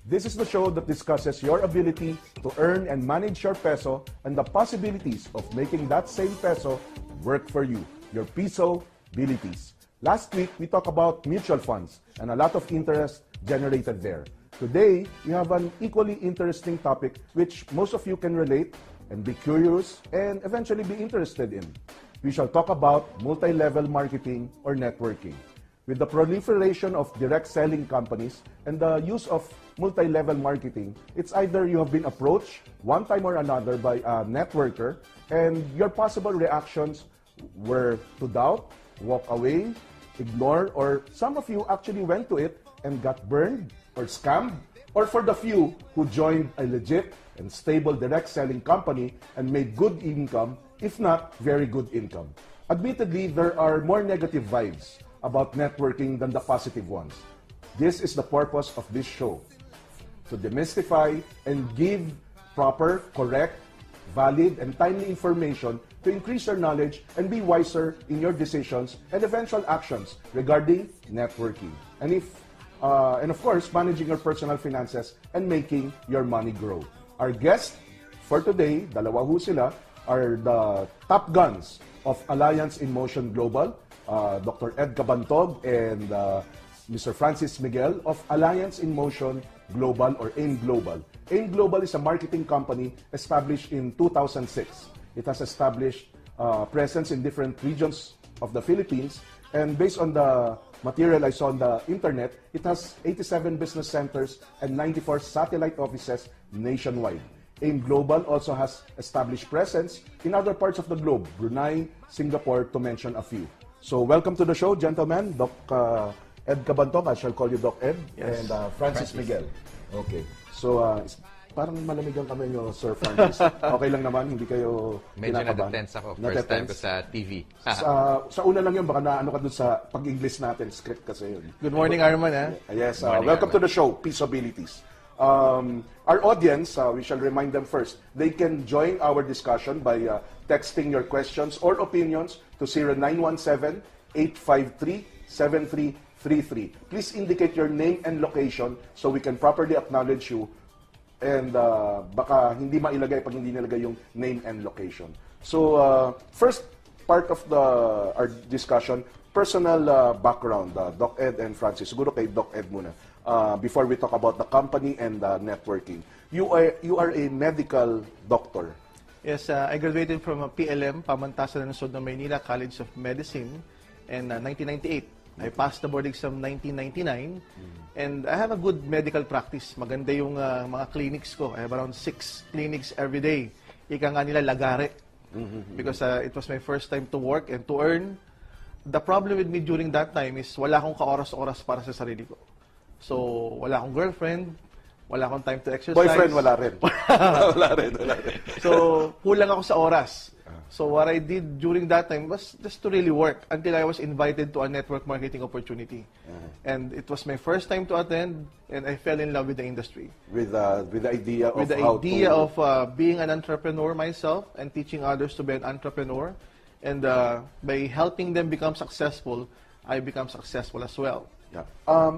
This is the show that discusses your ability to earn and manage your peso and the possibilities of making that same peso work for you, your peso-abilities. Last week, we talked about mutual funds and a lot of interest generated there. Today, we have an equally interesting topic which most of you can relate and be curious and eventually be interested in. We shall talk about multi-level marketing or networking. With the proliferation of direct selling companies and the use of multi-level marketing, it's either you have been approached one time or another by a networker and your possible reactions were to doubt, walk away, ignore, or some of you actually went to it and got burned or scammed, or for the few who joined a legit and stable direct selling company and made good income, if not very good income. Admittedly, there are more negative vibes about networking than the positive ones. This is the purpose of this show, to demystify and give proper, correct, valid, and timely information to increase your knowledge and be wiser in your decisions and eventual actions regarding networking. And of course, managing your personal finances and making your money grow. Our guest for today, dalawa ho sila, are the top guns of Alliance in Motion Global, Dr. Ed Cabantog and Mr. Francis Miguel of Alliance in Motion Global or AIM Global. AIM Global is a marketing company established in 2006. It has established presence in different regions of the Philippines, and based on the material I saw on the internet, it has 87 business centers and 94 satellite offices nationwide. AIM Global also has established presence in other parts of the globe, Brunei, Singapore, to mention a few. So welcome to the show, gentlemen. Doc Ed Cabantog, I shall call you Doc Ed, yes. And Francis Miguel. Okay. So parang malamig ang kamay nyo, Sir Francis. Okay lang naman, hindi kayo medyo na-tense ako. First time ko sa TV. Sa una lang yun, baka naano ka dun sa pag-English natin, script kasi yun. Good morning, Arman. Yes, welcome to the show, Peaceabilities. Our audience, we shall remind them first, they can join our discussion by texting your questions or opinions to 0917-853-7333. Please indicate your name and location so we can properly acknowledge you, and baka hindi mailagay pag hindi nilagay yung name and location. So, first part of our discussion, personal background, Doc Ed and Francis. Siguro kay Doc Ed muna. Before we talk about the company and networking. You are a medical doctor. Yes, I graduated from PLM, Pamantasan ng Lungsod ng Maynila College of Medicine in 1998. I passed the board exam 1999, and I have a good medical practice. Maganda yung mga clinics ko. I have around 6 clinics every day. Ika nga nila lagare. Because it was my first time to work and to earn. The problem with me during that time is wala akong ka-oras-oras para sa sarili ko. So, wala akong girlfriend, wala akong time to exercise. Boyfriend, wala rin. wala rin. So, kulang ako sa oras. So, what I did during that time was just to really work until I was invited to a network marketing opportunity. And it was my first time to attend, and I fell in love with the industry. With the idea of being an entrepreneur myself and teaching others to be an entrepreneur. And by helping them become successful, I become successful as well. Yeah.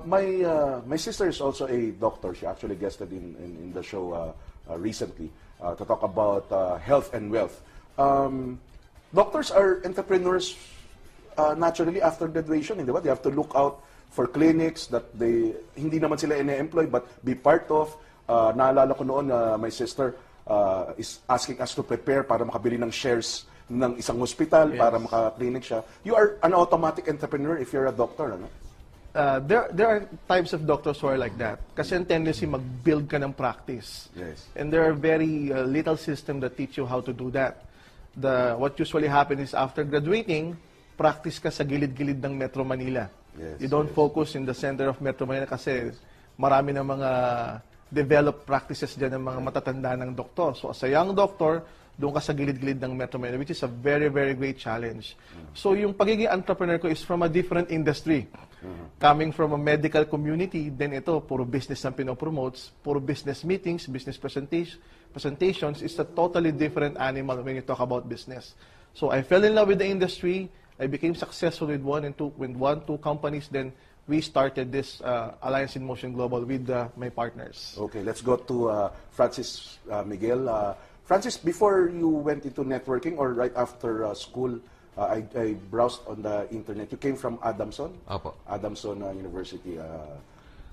My sister is also a doctor. She actually guested in the show recently to talk about health and wealth. Doctors are entrepreneurs naturally after graduation, di ba? They have to look out for clinics that hindi naman sila ine-employ but be part of. Naalala ko noon, my sister is asking us to prepare para makabili ng shares ng isang hospital, yes, para maka-clinic siya. You are an automatic entrepreneur if you're a doctor, ano? There are types of doctors who are like that. Kasi ang tendency mag-build ka ng practice. Yes. And there are very little systems that teach you how to do that. What usually happens is after graduating, practice ka sa gilid-gilid ng Metro Manila. Yes, you don't focus in the center of Metro Manila kasi marami ng mga developed practices dyan ng mga matatanda ng doktor. So as a young doctor, doon ka sa gilid-gilid ng Metro Manila, which is a very, very great challenge. So yung pagiging entrepreneur ko is from a different industry. Coming from a medical community, then ito, puro business ang pinopromotes, puro business meetings, business presentations is a totally different animal when you talk about business. So I fell in love with the industry. I became successful with one, two companies. Then we started this Alliance in Motion Global with my partners. Okay, let's go to Francis Miguel. Francis, before you went into networking or right after school, I browsed on the internet. You came from Adamson? Opo. Adamson University.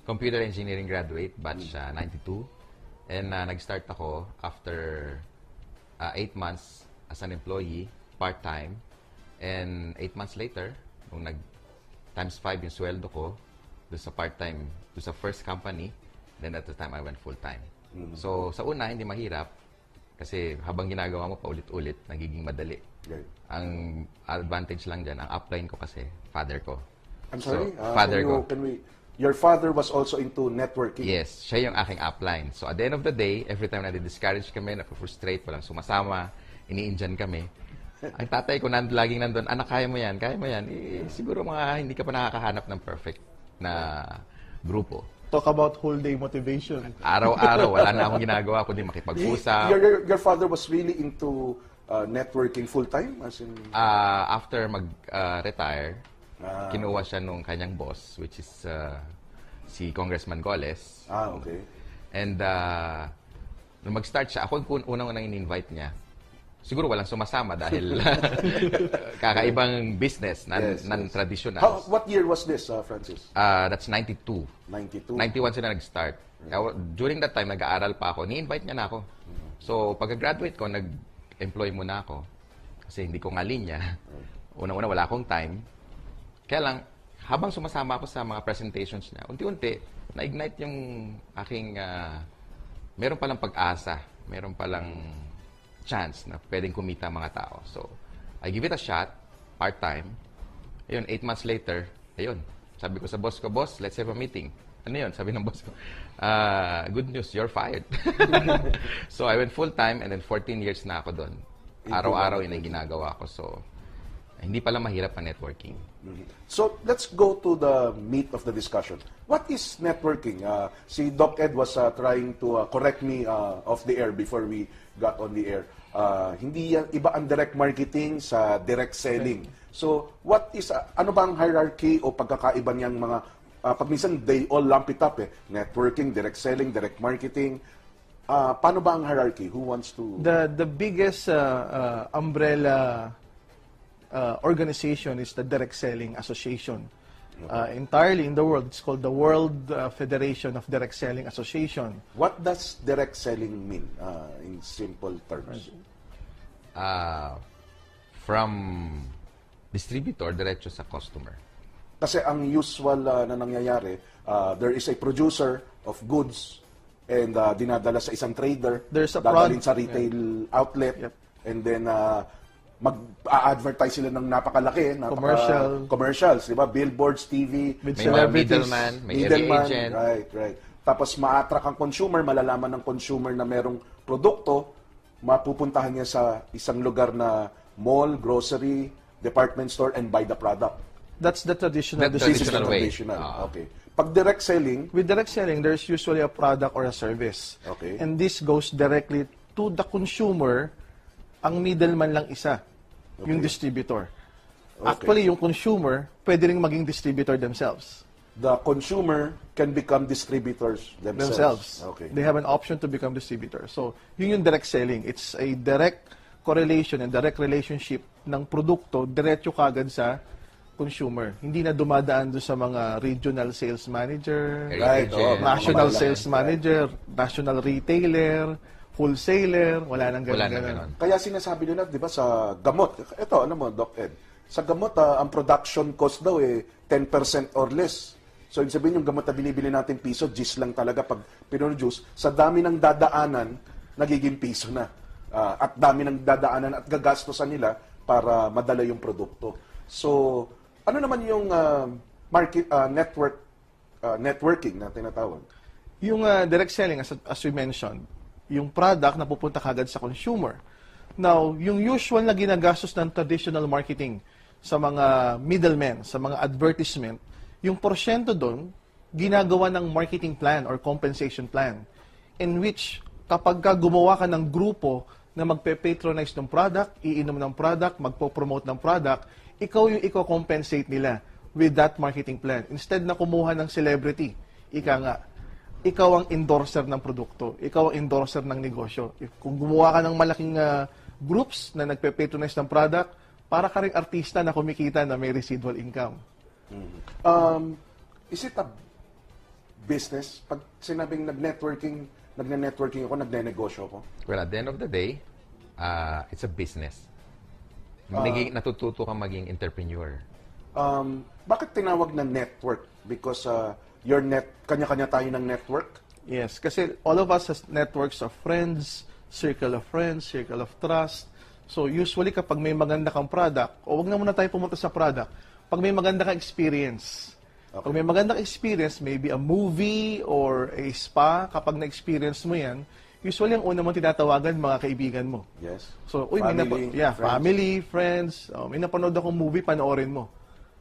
Computer engineering graduate, batch 92. And nag-start ako after 8 months as an employee, part-time. And 8 months later, nung times 5 yung sweldo ko, doon sa part-time, doon sa first company, then at the time I went full-time. So sa una, hindi mahirap kasi habang ginagawa mo paulit-ulit, nagiging madali. Right. Ang advantage lang dyan, ang upline ko kasi, father ko. I'm sorry? So, father ko. Your father was also into networking? Yes, siya yung aking upline. So at the end of the day, every time na-discourage kami, na-frustrate, walang sumasama, iniindyan kami. Ang tatay ko laging nandun, anak, kaya mo yan, kaya mo yan. Siguro hindi ka pa nakakahanap ng perfect na grupo. Talk about whole day motivation. Araw-araw, wala na akong ginagawa kundi makipag-usap. Your father was really into networking full-time? As in... After mag-retire, kinuha siya nung kanyang boss, which is si Congressman Goles. Okay. And nung mag-start siya, ako yung unang-unang in-invite niya. Siguro walang sumasama dahil kakaibang business, non-traditional. What year was this, Francis? That's 92. 92? 91 sila nag-start. During that time, nag-aaral pa ako. Ni-invite niya na ako. So, pagka-graduate ko, nag-employ muna ako. Kasi hindi ko nga linya. Unang-una, wala akong time. Kaya lang, habang sumasama ako sa mga presentations niya, unti-unti, na-ignite yung aking, meron palang pag-asa, meron palang chance na pwedeng kumita mga tao. So, I give it a shot, part-time. Ayun, 8 months later, ayun, sabi ko sa boss ko, boss, let's have a meeting. Ano yun? Sabi ng boss ko, good news, you're fired. So, I went full-time and then 14 years na ako doon. Araw-araw yun ang ginagawa ko. So, hindi pala mahirap ang networking. So, let's go to the meat of the discussion. What is networking? Si Doc Ed was trying to correct me off the air before we got on the air. Hindi yan, iba ang direct marketing sa direct selling. So, what is, ano ba ang hierarchy o pagkakaiba niyang mga, pag minsan they all lump it up networking, direct selling, direct marketing. Paano ba ang hierarchy? Who wants to... The biggest umbrella organization is the Direct Selling Association. Entirely in the world, it's called the World Federation of Direct Selling Association. What does direct selling mean in simple terms? From distributor, diretso sa customer. Kasi ang usual na nangyayari, there is a producer of goods and dinadala sa isang trader, dadalhin sa retail outlet, and then mag-a-advertise sila ng napakalaki, commercials, di ba? Billboards, TV, with may middleman, may area agent. Right. Tapos ma-attract ang consumer, malalaman ng consumer na merong produkto, mapupuntahan niya sa isang lugar na mall, grocery, department store, and buy the product. That's the traditional way. Okay. Pag direct selling, with direct selling, there's usually a product or a service. Okay. And this goes directly to the consumer. Ang middleman lang isa, yung distributor. Okay. Actually, yung consumer, pwede rin maging distributor themselves. The consumer can become distributors themselves. Okay. They have an option to become distributors. So, yun yung direct selling. It's a direct correlation and direct relationship ng produkto diretso kagad sa consumer. Hindi na dumadaan doon sa mga regional sales manager, national sales manager, national retailer, wholesaler, wala nang ganun. Kaya sinasabi nila, di ba, sa gamot, ito, alam mo, Doc Ed, sa gamot, ang production cost daw 10% or less. So, ibig sabihin, yung gamot na binibili natin piso, G's lang talaga pag pinoproduce. Sa dami ng dadaanan, nagiging piso na. At dami ng dadaanan at gagastosan nila para madala yung produkto. So, ano naman yung networking na tinatawag? Yung direct selling, as we mentioned, yung product na pupunta kagad sa consumer. Now, yung usual na ginagastos ng traditional marketing sa mga middlemen, sa mga advertisement, yung porsyento doon, ginagawa ng marketing plan or compensation plan in which kapag gumawa ka ng grupo na magpe-patronize ng product, iinom ng product, magpo-promote ng product, ikaw yung i-compensate nila with that marketing plan. Instead na kumuha ng celebrity, ikaw ang endorser ng produkto, ikaw ang endorser ng negosyo. Kung gumawa ka ng malaking groups na nagpe-patronize ng product, para ka ring artista na kumikita na may residual income. Is it a business? Pag sinabing nagne-networking ako, nagne-negosyo ako? Well, at the end of the day, it's a business. Natututo kang maging entrepreneur. Bakit tinawag na network? Because kanya-kanya tayo ng network? Yes, kasi all of us has networks of friends, circle of trust. So usually kapag may maganda kang product, o wag na muna tayo pumunta sa product, pag may maganda kang experience, pag may magandang experience, maybe a movie or a spa, kapag na-experience mo yan, usually ang una mong tinatawagan, mga kaibigan mo. Yes. So, Friends. family, friends. May napanood akong movie, panoorin mo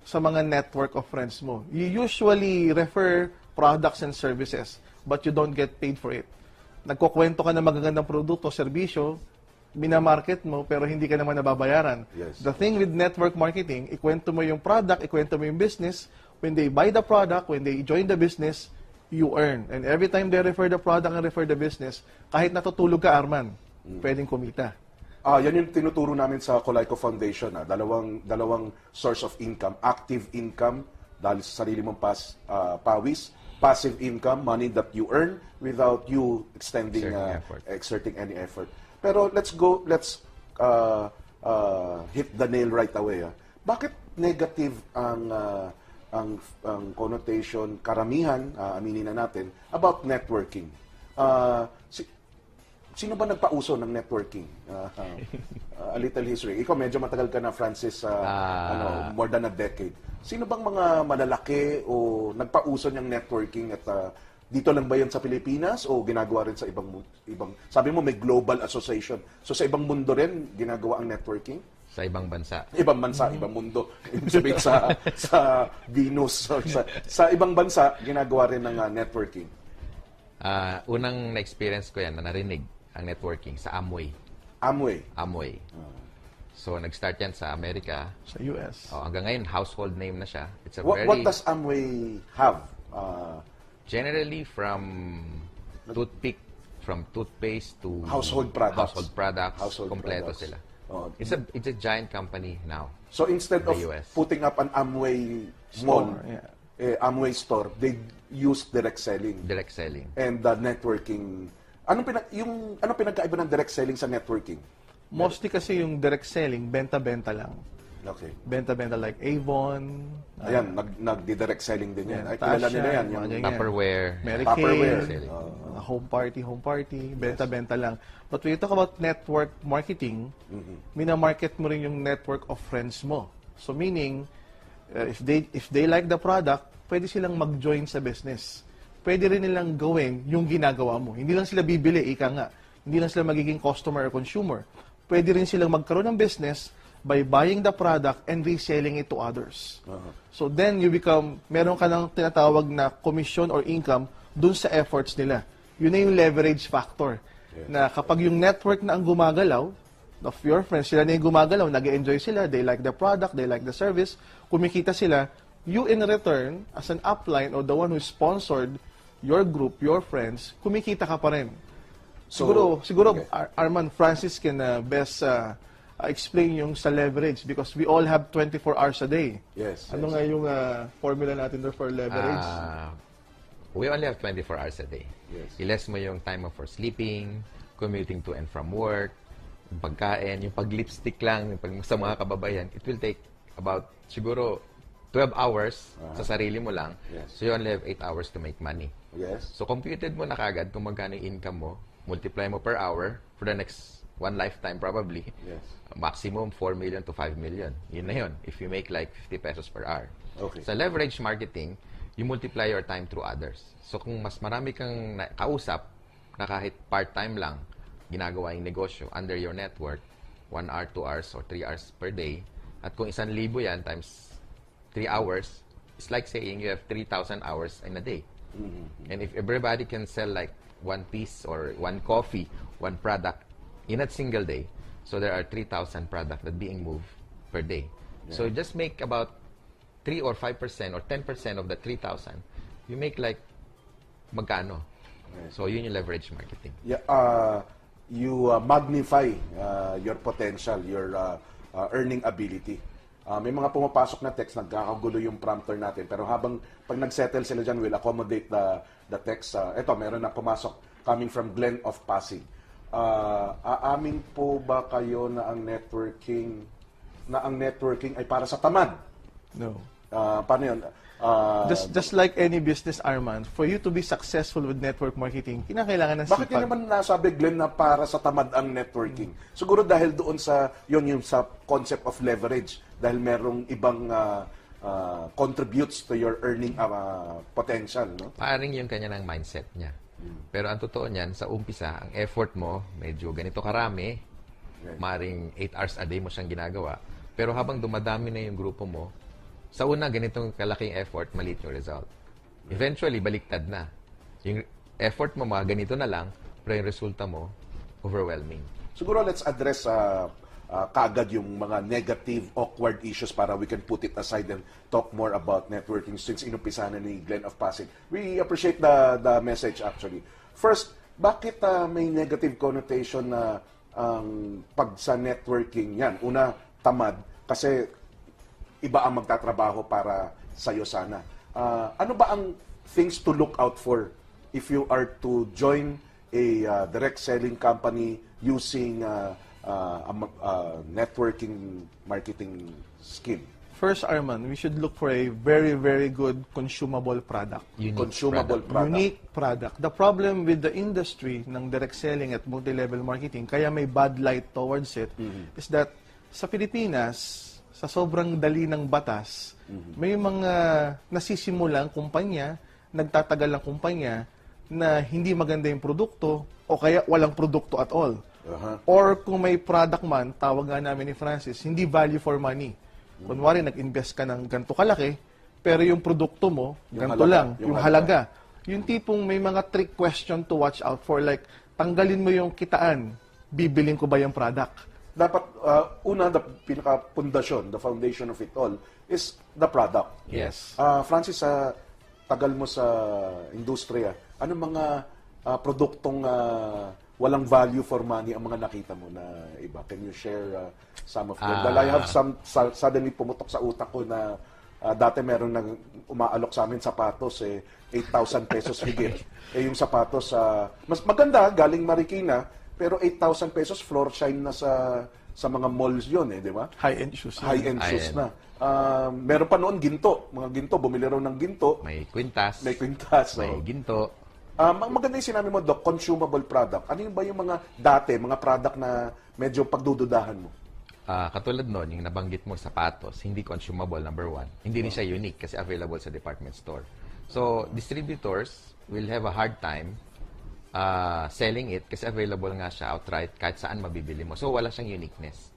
sa mga network of friends mo. You usually refer products and services, but you don't get paid for it. Nagkukwento ka ng magagandang produkto, serbisyo, minamarket mo, pero hindi ka naman nababayaran. Yes. The thing with network marketing, ikwento mo yung product, ikwento mo yung business. When they buy the product, when they join the business, you earn. And every time they refer the product and refer the business, kahit natutulog ka, Arman, pwedeng kumita. Yan yung tinuturo namin sa Colayco Foundation. Dalawang source of income. Active income, dahil sa sarili mong pawis. Passive income, money that you earn without you exerting any effort. Pero let's hit the nail right away. Bakit negative ang connotation, karamihan, aminin na natin, about networking? Sino ba nagpauso ng networking? A little history. Ikaw medyo matagal ka na, Francis, more than a decade. Sino bang mga malalaki o nagpauso ng networking at dito lang ba yun sa Pilipinas o ginagawa rin sa ibang sabi mo may global association. So sa ibang mundo rin ginagawa ang networking? Sa ibang bansa. Ibang bansa, ibang mundo. Ibig sabihin sa Venus. Sa ibang bansa, ginagawa rin ng networking. Unang na-experience ko yan, na narinig ang networking sa Amway. Amway. So, nag-start yan sa Amerika. Sa US. Hanggang ngayon, household name na siya. It's a What does Amway have? Generally, from toothpaste to household products. Kompleto sila. It's a giant company now. So instead of US. putting up an Amway mall, Amway store, they use direct selling. Direct selling. And networking. Anong pinagkaiba ng direct selling sa networking? Mostly kasi yung direct selling, benta-benta lang. Okay. Benta-benta like Avon. Ayan, nagdi-direct selling din yan. Ay, Tasha, kilala nila yan. mga Yung ganyan. Tupperware. Mary Tupperware. Kay, home party, benta-benta lang. But when you talk about network marketing, minamarket mo rin yung network of friends mo. So meaning, if they like the product, pwede silang mag-join sa business. Pwede rin nilang gawin yung ginagawa mo. Hindi lang sila bibili, ika nga. Hindi lang sila magiging customer or consumer. Pwede rin silang magkaroon ng business by buying the product and reselling it to others. So then you meron ka ng tinatawag na commission or income dun sa efforts nila. Yun na yung leverage factor. Na kapag yung network na ang gumagalaw, of your friends, sila na yung gumagalaw, nag-enjoy sila, they like the product, they like the service, kumikita sila, you in return, as an upline or the one who sponsored your group, your friends, kumikita ka pa rin. Siguro, okay. Arman, Francis can best explain yung sa leverage because we all have 24 hours a day. Yes. Ano nga yung formula natin there for leverage? We only have 24 hours a day. Yes. Iles mo yung time mo for sleeping, commuting to and from work, yung pagkain, yung pag-lipstick lang, yung sa mga kababayan, it will take about siguro 12 hours sa sarili mo lang. Yes. So you only have 8 hours to make money. Yes. So computed mo na kagad kung magkano yung income mo, multiply mo per hour for the next one lifetime probably. Yes. Maximum 4 million to 5 million. Yun na yun. If you make like 50 pesos per hour. Okay. Sa leverage marketing, you multiply your time through others. So kung mas marami kang kausap na kahit part-time lang ginagawa yung negosyo under your network, 1 hour, 2 hours, or 3 hours per day, at kung 1,000 yan times 3 hours, it's like saying you have 3,000 hours in a day. And if everybody can sell like one piece or one coffee, one product in a single day, so there are 3,000 products that being moved per day. Yeah. So just make about 3 or 5% or 10% of the 3,000, you make like magkano? So, yun yung leverage marketing. Yeah, you magnify your potential, your earning ability. May mga pumapasok na text, nagkakagulo yung prompter natin. Pero habang pag nag-settle sila dyan, we'll accommodate the text. Eto, meron na pumasok coming from Glenn of Pasig. Aamin po ba kayo na ang networking ay para sa tamad? No. Paano yun? Just like any business, Arman, for you to be successful with network marketing, kinakailangan ng Bakit yun naman nasabi, Glenn, na para sa tamad ang networking? Siguro dahil doon sa, yung sa concept of leverage, dahil merong ibang contributes to your earning potential, no? Paring yung kanya ng mindset niya. Pero ang totoo niyan, sa umpisa, ang effort mo, medyo ganito karami, maring 8 hours a day mo siyang ginagawa. Pero habang dumadami na yung grupo mo, sa una, ganitong kalaking effort, maliit yung result. Eventually, baliktad na. Yung effort mo, mga ganito na lang, pero yung resulta mo, overwhelming. Siguro let's address kaagad yung mga negative, awkward issues para we can put it aside and talk more about networking since inumpisa na ni Glenn of Pasig. We appreciate the message actually. First, bakit may negative connotation na pag sa networking yan? Una, tamad. Kasi iba ang magtatrabaho para sa'yo sana. Ano ba ang things to look out for if you are to join a direct selling company using networking marketing scheme? First, Arman, we should look for a very, very good consumable product. Consumable product. Unique product. The problem with the industry ng direct selling at multi-level marketing, kaya may bad light towards it, is that sa Pilipinas, sa sobrang dali ng batas, may mga nasisimulang kumpanya, nagtatagal ng kumpanya, na hindi maganda yung produkto, o kaya walang produkto at all. Or kung may product man, tawag nga namin ni Francis, hindi value for money. Kunwari, nag-invest ka ng ganito kalaki, pero yung produkto mo, ganito lang, yung halaga. Yung tipong may mga trick question to watch out for, like, tanggalin mo yung kitaan, bibiling ko ba yung product? Dapat, una, the pinaka-pundasyon, the foundation of it all, is the product. Yes. Francis, tagal mo sa industriya, ano mga produktong walang value for money ang mga nakita mo na iba? Can you share some of them? Dahil I have some suddenly pumutok sa utak ko na dati meron nang umaalok sa amin sapatos, 8,000 pesos higit. Yung sapatos, mas maganda, galing Marikina, pero 8,000 pesos floor shine na sa mga malls yun, di ba? High-end shoes. High-end shoes na. Meron pa noon ginto. Mga ginto, bumili raw ng ginto. May kwintas. May kwintas. May ginto. Maganda yung sinabi mo, Doc, consumable product. Ano yung ba yung mga dati, mga product na medyo pagdududahan mo? Katulad nun, yung nabanggit mo, sapatos, hindi consumable, number one. Hindi rin siya unique kasi available sa department store. So, distributors will have a hard time selling it kasi available nga siya outright kahit saan mabibili mo. So, wala siyang uniqueness.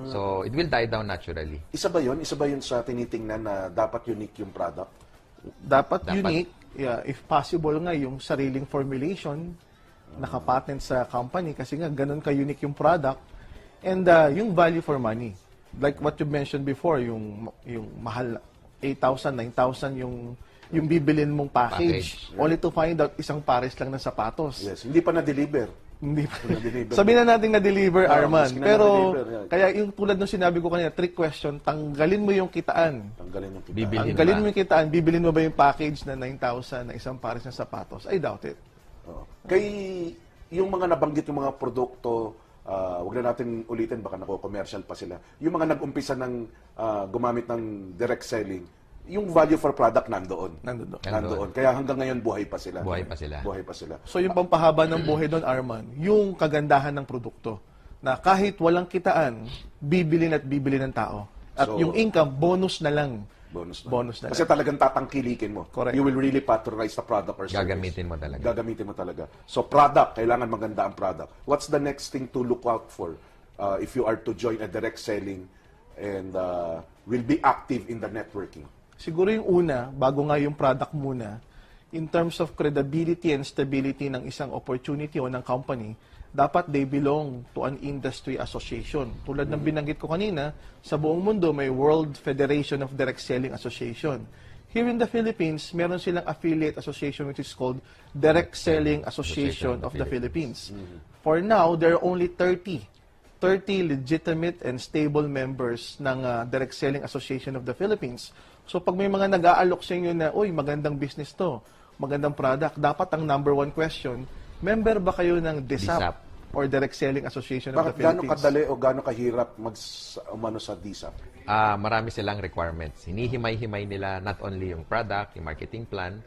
So, it will die down naturally. Isa ba yun sa tinitingnan na dapat unique yung product? Dapat unique. Yeah, if possible nga, yung sariling formulation, nakapatent sa company kasi nga, ganun ka-unique yung product. And yung value for money. Like what you mentioned before, yung mahal, 8,000, 9,000 yung bibilin mong package. Only to find out isang pares lang ng sapatos. Yes, hindi pa na-deliver. Hindi pa na-deliver. Sabihin na natin na-deliver, Arman. Pero, kaya yung tulad ng sinabi ko kanina, trick question, tanggalin mo yung kitaan. Tanggalin mo yung kitaan, bibilin mo ba yung package na 9,000 na isang pares ng sapatos? I doubt it. Kay yung mga nabanggit yung mga produkto, wag na natin ulitin, baka nako-commercial pa sila. Yung mga nag-umpisa ng gumamit ng direct selling, yung value for product nandoon. Kaya hanggang ngayon buhay pa sila. Buhay pa sila. So yung pampahaba ng buhay doon, Arman, yung kagandahan ng produkto na kahit walang kitaan, bibilin at bibilin ng tao. At yung income, bonus na lang. Bonus na Kasi talagang tatangkilikin mo. Correct. You will really patronize the product or service. Gagamitin mo talaga. So product, kailangan maganda ang product. What's the next thing to look out for if you are to join a direct selling and will be active in the networking? Siguro yung una, bago nga yung product muna, in terms of credibility and stability ng isang opportunity o ng company, dapat they belong to an industry association. Tulad ng binanggit ko kanina, sa buong mundo may World Federation of Direct Selling Association. Here in the Philippines, meron silang affiliate association which is called Direct Selling Association of the Philippines. For now, there are only 30 legitimate and stable members ng Direct Selling Association of the Philippines. So pag may mga nag-aalok sa inyo na, uy, magandang business to, magandang product, dapat ang number one question, member ba kayo ng DISAP DISAP. or Direct Selling Association of the Bakit gaano Philippines? kadali o gaano kahirap umano sa DISAP? Marami silang requirements. Hinihimay-himay nila not only yung product, yung marketing plan,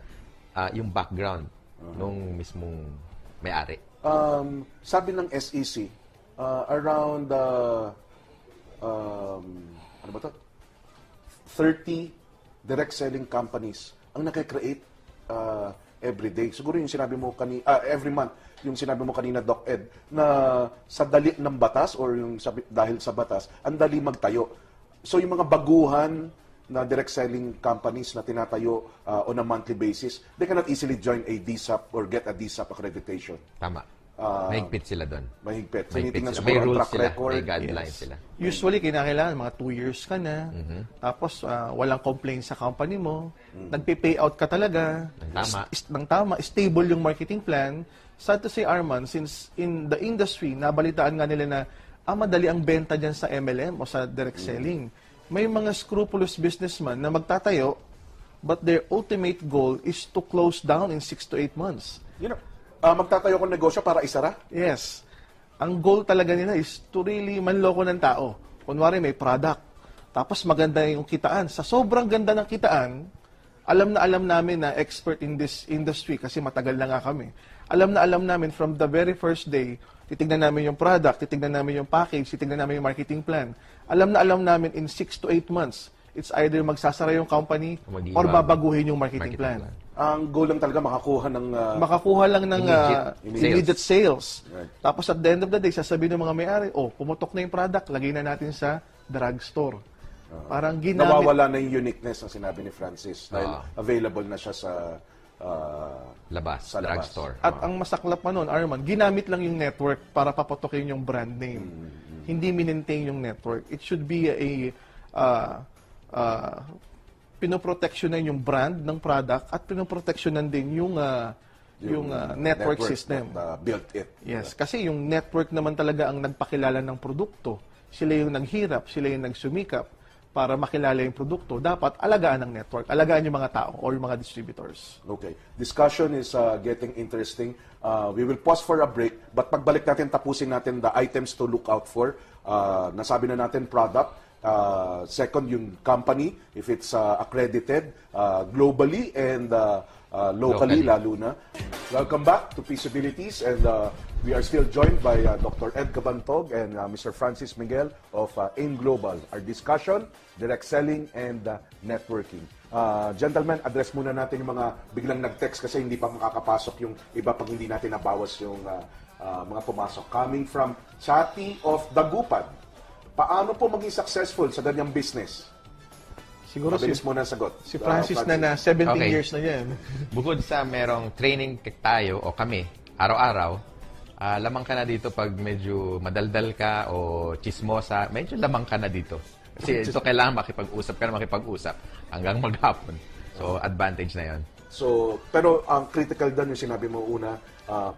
yung background nung mismong may-ari. Sabi ng SEC, around ano ba to? 30 direct selling companies ang nakikreate every day. Siguro yung sinabi mo every month, yung sinabi mo kanina, Doc Ed, na sa dali ng batas or yung dahil sa batas, ang dali magtayo. So yung mga baguhan na direct selling companies na tinatayo on a monthly basis, they cannot easily join a DSAP or get a DSAP accreditation. Tama. Mahigpit sila doon. Mahigpit. Mahigpit Tinitingnan sila. siguro May ang rules track sila. record. May guidelines sila. Usually, kinakailangan mga 2 years ka na, tapos walang complaint sa company mo, nagpe-payout ka talaga, ng tama, stable yung marketing plan. Sad to say, Arman, since in the industry, nabalitaan nga nila na madali ang benta dyan sa MLM o sa direct selling. May mga scrupulous businessman na magtatayo, but their ultimate goal is to close down in 6 to 8 months. You know, magtatayo kong negosyo para isara? Yes. Ang goal talaga nila is to really manloko ng tao. Kunwari may product, tapos maganda yung kitaan. Sa sobrang ganda ng kitaan, alam na alam namin na expert in this industry kasi matagal na nga kami. Alam na alam namin from the very first day, titignan namin yung product, titignan namin yung package, titignan namin yung marketing plan. Alam na alam namin in 6 to 8 months, it's either magsasara yung company or babaguhin yung marketing plan. Ang goal lang talaga makakuha lang ng immediate sales. Right. Tapos at the end of the day, sasabihin ng mga may-ari, pumutok na yung product, lagay na natin sa drugstore. Parang ginamit. Nawawala na yung uniqueness na sinabi ni Francis dahil available na siya sa labas, drugstore. At ang masaklap pa nun, Arman, ginamit lang yung network para papatukin yung brand name. Hindi minentain yung network. It should be pinoproteksyonan yung brand ng product at pinoproteksyonan din yung network system. Built it. Yes, kasi yung network naman talaga ang nagpakilala ng produkto. Sila yung naghirap, sila yung nagsumikap para makilala yung produkto. Dapat alagaan ng network, alagaan yung mga tao or yung mga distributors. Okay. Discussion is getting interesting. We will pause for a break, but pagbalik natin, tapusin natin the items to look out for. Nasabi na natin product. Second, yung company, if it's accredited globally and locally, lalo na. Welcome back to Peaceabilities, and we are still joined by Dr. Ed Cabantog and Mr. Francis Miguel of AIM Global. Our discussion, direct selling and networking. Gentlemen, address muna natin yung mga biglang nag-text kasi hindi pa makakapasok yung iba pag hindi natin nabawas yung mga pumasok. Coming from Chati of Dagupan. Paano po maging successful sa ganyang business? Siguro Mabilis mo na sagot. si Francis na 17 years na yan. Bukod sa merong training tayo o kami, araw-araw, lamang ka na dito pag medyo madaldal ka o chismosa, medyo lamang ka na dito. Kasi ito kailangan makipag-usap ka na makipag-usap hanggang maghapon. So, advantage na yon. So, pero ang critical doon yung sinabi mo una,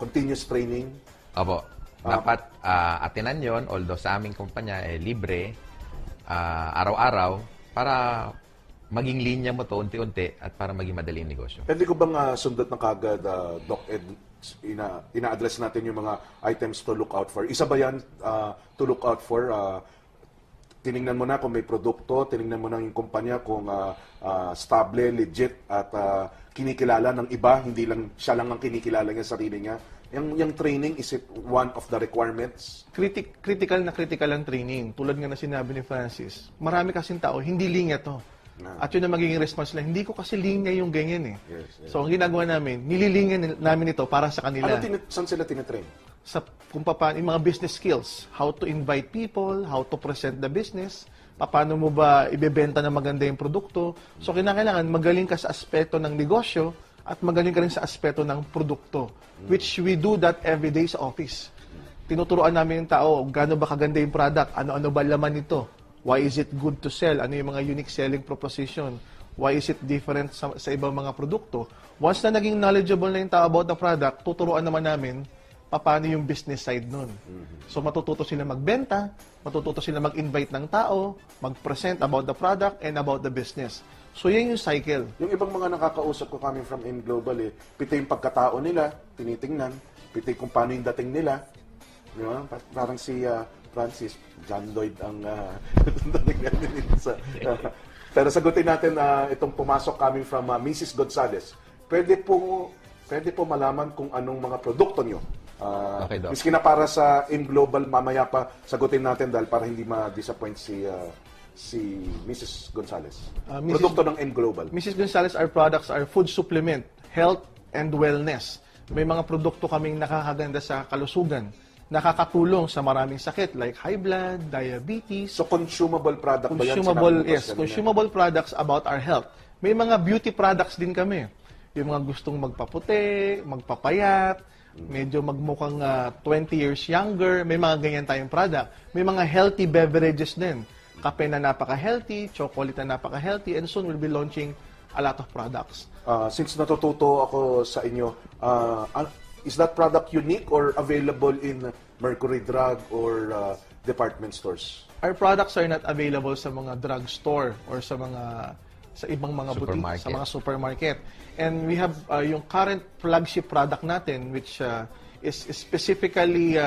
continuous training. Opo. Dapat atinan yon, although sa aming kumpanya libre, araw-araw, para maging linya mo to unti-unti at para maging madaling negosyo. Pwede ko bang sundot na kagad, Doc Ed, ina-address natin yung mga items to look out for? Isa ba yan to look out for? Tiningnan mo na kung may produkto, tiningnan mo na yung kumpanya kung stable, legit, at kinikilala ng iba, hindi lang siya lang ang kinikilala niya, sarili niya. Yung training, is it one of the requirements? Critical ang training. Tulad nga na sinabi ni Francis, marami kasing tao, hindi linya to. At yun ang magiging response nila. Hindi ko kasi linya yung ganyan eh. Yes. So, ang ginagawa namin, nililinya namin ito para sa kanila. Saan sila tinitrain? Kung paano, yung mga business skills. How to invite people, how to present the business, paano mo ba ibebenta na maganda yung produkto. So, kinakailangan magaling ka sa aspeto ng negosyo at magaling ka rin sa aspeto ng produkto, which we do that every day sa office. Tinuturuan namin yung tao, gaano ba kaganda yung product, ano-ano ba laman nito, why is it good to sell, ano yung mga unique selling proposition, why is it different sa ibang mga produkto. Once na naging knowledgeable na yung tao about the product, tuturuan naman namin paano yung business side nun. So matututo sila magbenta, matututo sila mag-invite ng tao, mag-present about the product and about the business. So yan yung cycle. Yung ibang mga nakakausap ko coming from In Global, pito yung pagkatao nila, tinitingnan, pito kung paano yung dating nila. Di ba? Parang si Francis, John Lloyd ang dating natin sa... pero sagutin natin itong pumasok coming from Mrs. Gonzales. Pwede po malaman kung anong mga produkto nyo. Okay, Doc. Miski na para sa In Global, mamaya pa sagutin natin dahil para hindi ma-disappoint si Mrs. Gonzales. Produkto ng In Global. Mrs. Gonzales, our products are food supplement, health and wellness. May mga produkto kaming nakakaganda sa kalusugan, nakakatulong sa maraming sakit like high blood, diabetes. So consumable product ba yan? Consumable products about our health. May mga beauty products din kami. Yung mga gustong magpaputi, magpapayat, medyo magmukhang 20 years younger, may mga ganyan tayong product. May mga healthy beverages din. Kape na napaka-healthy, chocolate na napaka-healthy, and soon we'll be launching a lot of products. Since natututo ako sa inyo, is that product unique or available in Mercury Drug or department stores? Our products are not available sa mga drugstore or sa ibang mga boutique, sa mga supermarket. And we have yung current flagship product natin, which is specifically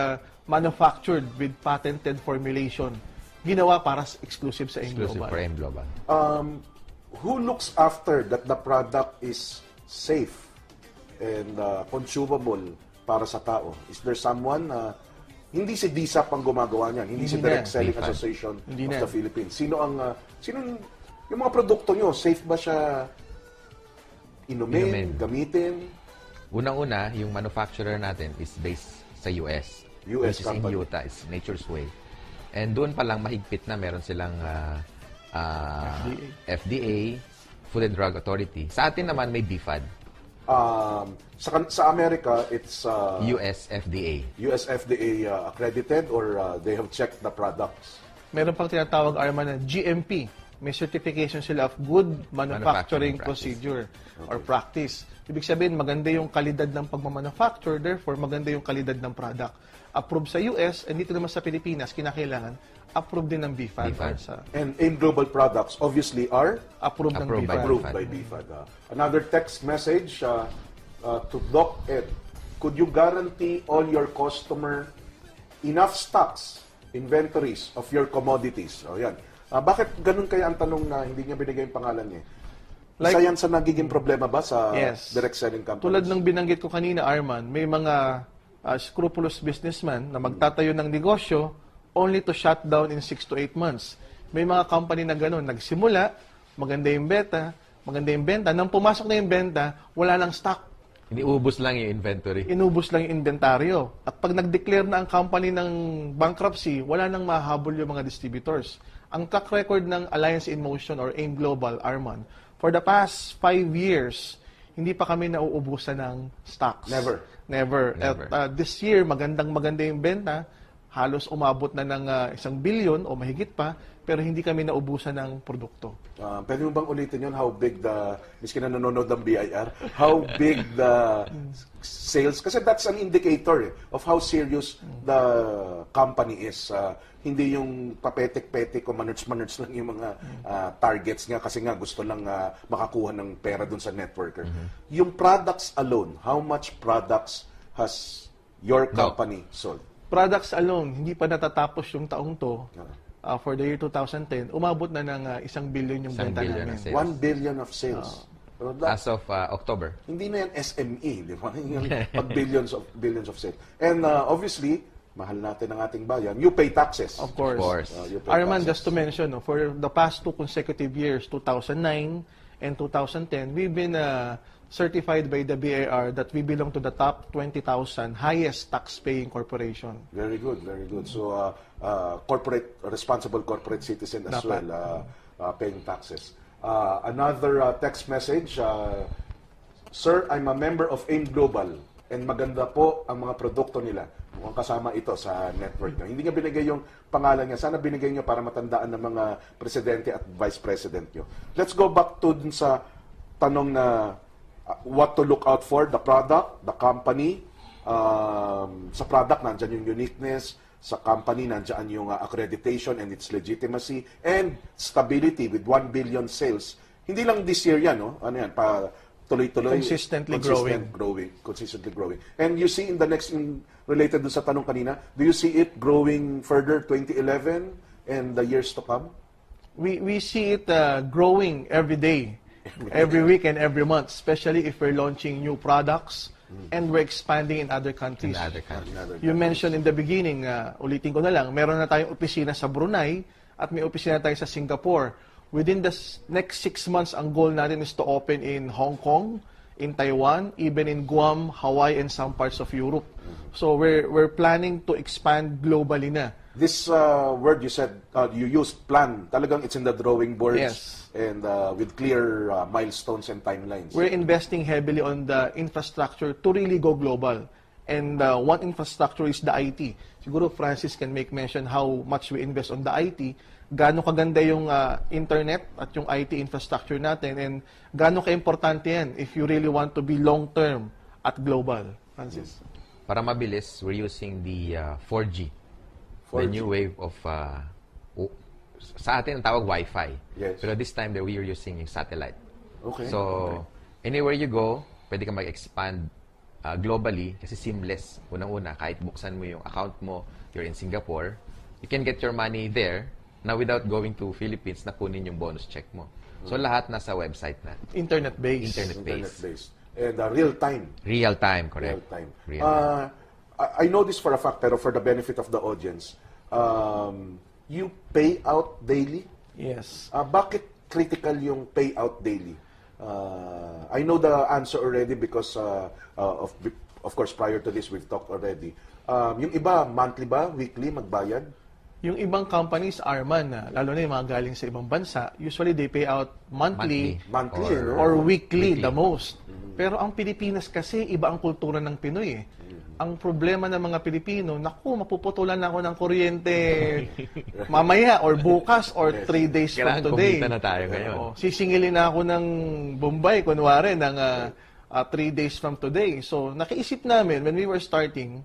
manufactured with patented formulation. Ginawa para exclusive sa In Global. Exclusive for In Global. Who looks after that the product is safe and consumable para sa tao? Is there someone, hindi si DSAP ang gumagawa niyan, hindi si Direct Selling Association of the Philippines. Sino yung mga produkto nyo, safe ba siya inumin, gamitin? Unang-una, yung manufacturer natin is based sa US. Which is in Utah. It's Nature's Way. And doon pa lang mahigpit na meron silang FDA, Food and Drug Authority. Sa atin naman may BFAD. Sa Amerika, it's US FDA. US FDA accredited or they have checked the products? Meron pang tinatawag, Arman, na GMP. May certification sila of good manufacturing procedure or practice. Ibig sabihin, maganda yung kalidad ng pagmamanufacture, therefore, maganda yung kalidad ng product. Approved sa US, and dito naman sa Pilipinas, kinakailangan, approved din ng BFAD. And In Global products, obviously, are approved ng BFAD. Approved by BFAD. Another text message to Doc Ed. Could you guarantee all your customer enough stocks, inventories of your commodities? O yan. Bakit ganun kaya ang tanong na hindi niya binigay yung pangalan niya? Isa yan sa nagiging problema ba sa direct selling companies? Tulad ng binanggit ko kanina, Arman, may mga scrupulous businessman na magtatayo ng negosyo only to shut down in 6 to 8 months. May mga company na ganun, nagsimula, maganda yung benta, nang pumasok na yung benta, wala nang stock. Iniubos lang yung inventory. Inubos lang yung inventaryo. At pag nag-declare na ang company ng bankruptcy, wala nang mahabol yung mga distributors. Ang track record ng Alliance in Motion or AIM Global, Arman, for the past 5 years, hindi pa kami nauubusan ng stocks. Never. At this year, maganda yung benta. Halos umabot na ng 1 billion o mahigit pa, pero hindi kami naubusan ng produkto. Pwede mo bang ulitin yun? How big miski na nanonood ng BIR, how big the sales? Kasi that's an indicator of how serious the company is. Hindi yung papetik-petik o manuts-manuts lang yung mga targets nga kasi nga gusto lang makakuha ng pera dun sa networker. Yung products alone, how much products has your company sold? Products alone, hindi pa natatapos yung taong to. For the year 2010, umabot na ng 1 billion yung benta namin. 1 billion of sales. As of October. Hindi na yan SME, di ba? Yung pag billions of sales. And obviously, mahal natin ang ating bayan. You pay taxes. Of course. Arman, just to mention, for the past 2 consecutive years, 2009 and 2010, we've been certified by the BIR that we belong to the top 20,000 highest tax-paying corporation. Very good, very good. So, responsible corporate citizen as well, paying taxes. Another text message, Sir, I'm a member of AIM Global and maganda po ang mga produkto nila. Mukhang kasama ito sa network nyo. Hindi niya binigay yung pangalan niya. Sana binigay niyo para matandaan ng mga presidente at vice president nyo. Let's go back to dun sa tanong na what to look out for, the product, the company. Sa product, nandyan yung uniqueness. Sa company, nandyan yung accreditation and its legitimacy and stability with 1 billion sales. Hindi lang this year yan, no? Ano yan, tuloy-tuloy. Consistently growing. And you see in the next, related dun sa tanong kanina, do you see it growing further 2011 and the years to come? We see it growing every day, every week and every month, especially if we're launching new products and we're expanding in other countries. You mentioned in the beginning, ulitin ko na lang, meron na tayong opisina sa Brunei at may opisina tayo sa Singapore. Within the next 6 months, ang goal natin is to open in Hong Kong, in Taiwan, even in Guam, Hawaii, and some parts of Europe. So we're planning to expand globally na. This word you said, you used plan. Talagang it's in the drawing boards. Yes. And with clear milestones and timelines. We're investing heavily on the infrastructure to really go global. And one infrastructure is the IT. Siguro Francis can make mention how much we invest on the IT. Gaano kaganda yung internet at yung IT infrastructure natin, and gaano ka-importante yan if you really want to be long-term at global. Francis? Para mabilis, we're using the 4G. The new wave of, sa atin ang tawag Wi-Fi. Yes. Pero this time, we are using yung satellite. Okay. So, anywhere you go, pwede ka mag-expand globally kasi seamless. Unang-una, kahit buksan mo yung account mo, you're in Singapore, you can get your money there na without going to Philippines na kunin yung bonus check mo. So, lahat nasa website na. Internet-based. Internet-based. And real-time. Real-time, correct. Real-time. Real-time. I know this for a fact, pero for the benefit of the audience, you pay out daily? Yes. Bakit critical yung payout daily? I know the answer already because of course prior to this we've talked already. Yung iba monthly ba, weekly magbayad? Yung ibang companies, Arman, lalo na yung mga galing sa ibang bansa, usually they pay out monthly or weekly, the most. Pero ang Pilipinas kasi, iba ang kultura ng Pinoy eh. Ang problema ng mga Pilipino, naku, mapuputulan na ako ng kuryente mamaya or bukas or 3 days from today. Kumita na tayo ngayon. Sisingilin na ako ng Bombay, kunwari, ng 3 days from today. So, nakiisip namin, when we were starting,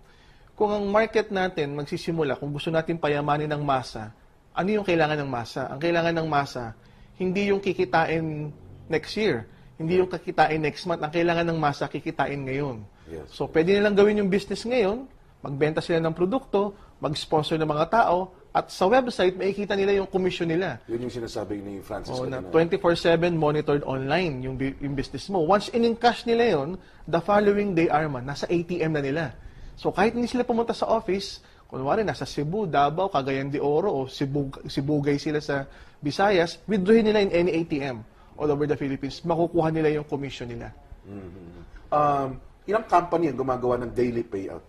kung ang market natin magsisimula, kung gusto natin payamanin ng masa, ano yung kailangan ng masa? Ang kailangan ng masa, hindi yung kikitain next year, hindi yung kikitain next month. Ang kailangan ng masa, kikitain ngayon. Yes. So, pwede nilang gawin yung business ngayon, magbenta sila ng produkto, mag-sponsor ng mga tao, at sa website, makikita nila yung commission nila. Yun yung sinasabi ni Francis. Na 24/7 monitored online yung business mo. Once in-encash nila yun, the following day, Arman, nasa ATM na nila. So, kahit hindi sila pumunta sa office, kunwari, nasa Cebu, Davao, Cagayan de Oro, o Sibugay sila sa Visayas, withdrawin nila in any ATM all over the Philippines. Makukuha nila yung commission nila. Ilang company ang gumagawa ng daily payout?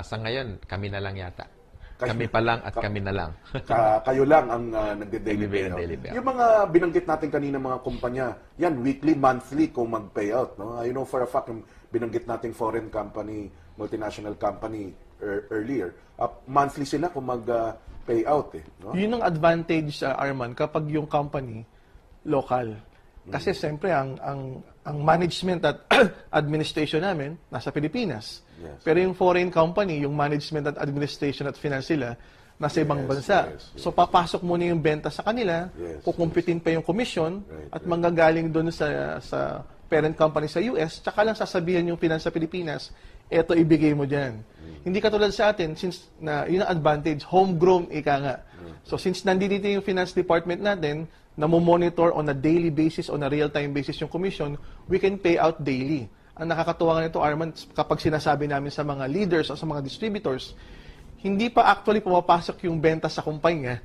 Sa ngayon, kami na lang yata. Kami pa lang at kami na lang. Kayo lang ang nagde-daily payout. Yung mga binanggit natin kanina mga kumpanya, yan, weekly, monthly kung mag-payout. No? I know for a fact, yung binanggit nating foreign company, multinational company earlier, monthly sila kung mag-payout. No? Yun ang advantage, Arman, kapag yung company local. Kasi siyempre, ang management at administration namin nasa Pilipinas. Yes. Pero yung foreign company, yung management at administration at finance sila, nasa ibang bansa. So, papasok muna yung benta sa kanila, kukumpitin pa yung commission, at manggagaling doon sa parent company sa US, tsaka lang sasabihan yung finance sa Pilipinas, eto ibigay mo dyan. Hindi katulad sa atin, since yun ang advantage, homegrown ika nga. So, since nandito yung finance department natin, monitor on a daily basis, on a real-time basis yung commission, we can pay out daily. Ang nakakatuwa nga nito, Arman, kapag sinasabi namin sa mga leaders o sa mga distributors, hindi pa actually pumapasok yung benta sa kumpanya,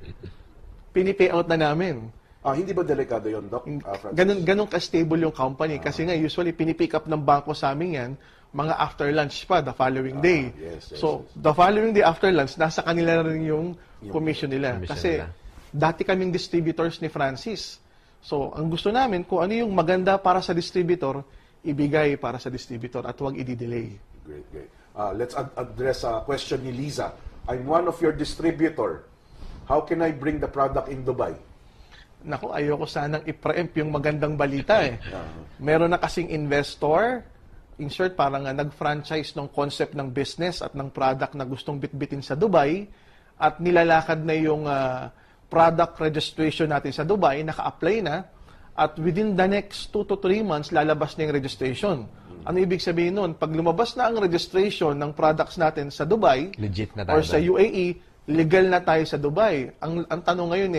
pinipay out na namin. Hindi ba delikado yun, Doc? Ganun ka-stable yung company. Kasi nga, usually, pinipick up ng bangko sa amin yan, mga after lunch pa, the following day. So, the following day after lunch, nasa kanila rin yung commission nila. Kasi, dati kaming distributors ni Francis. So, ang gusto namin, kung ano yung maganda para sa distributor, ibigay para sa distributor at huwag i-delay. Great, great. Let's address a question ni Liza. I'm one of your distributor. How can I bring the product in Dubai? Naku, ayoko sanang i-preempt yung magandang balita eh. Meron na kasing investor, in short, parang nag-franchise ng concept ng business at ng product na gustong bitbitin sa Dubai at nilalakad na yung product registration natin sa Dubai, naka-apply na at within the next 2 to 3 months, lalabas na yung registration. Ano ibig sabihin nun? Pag lumabas na ang registration ng products natin sa Dubai Legit na tayo or sa doon. UAE, legal na tayo sa Dubai. Ang tanong ngayon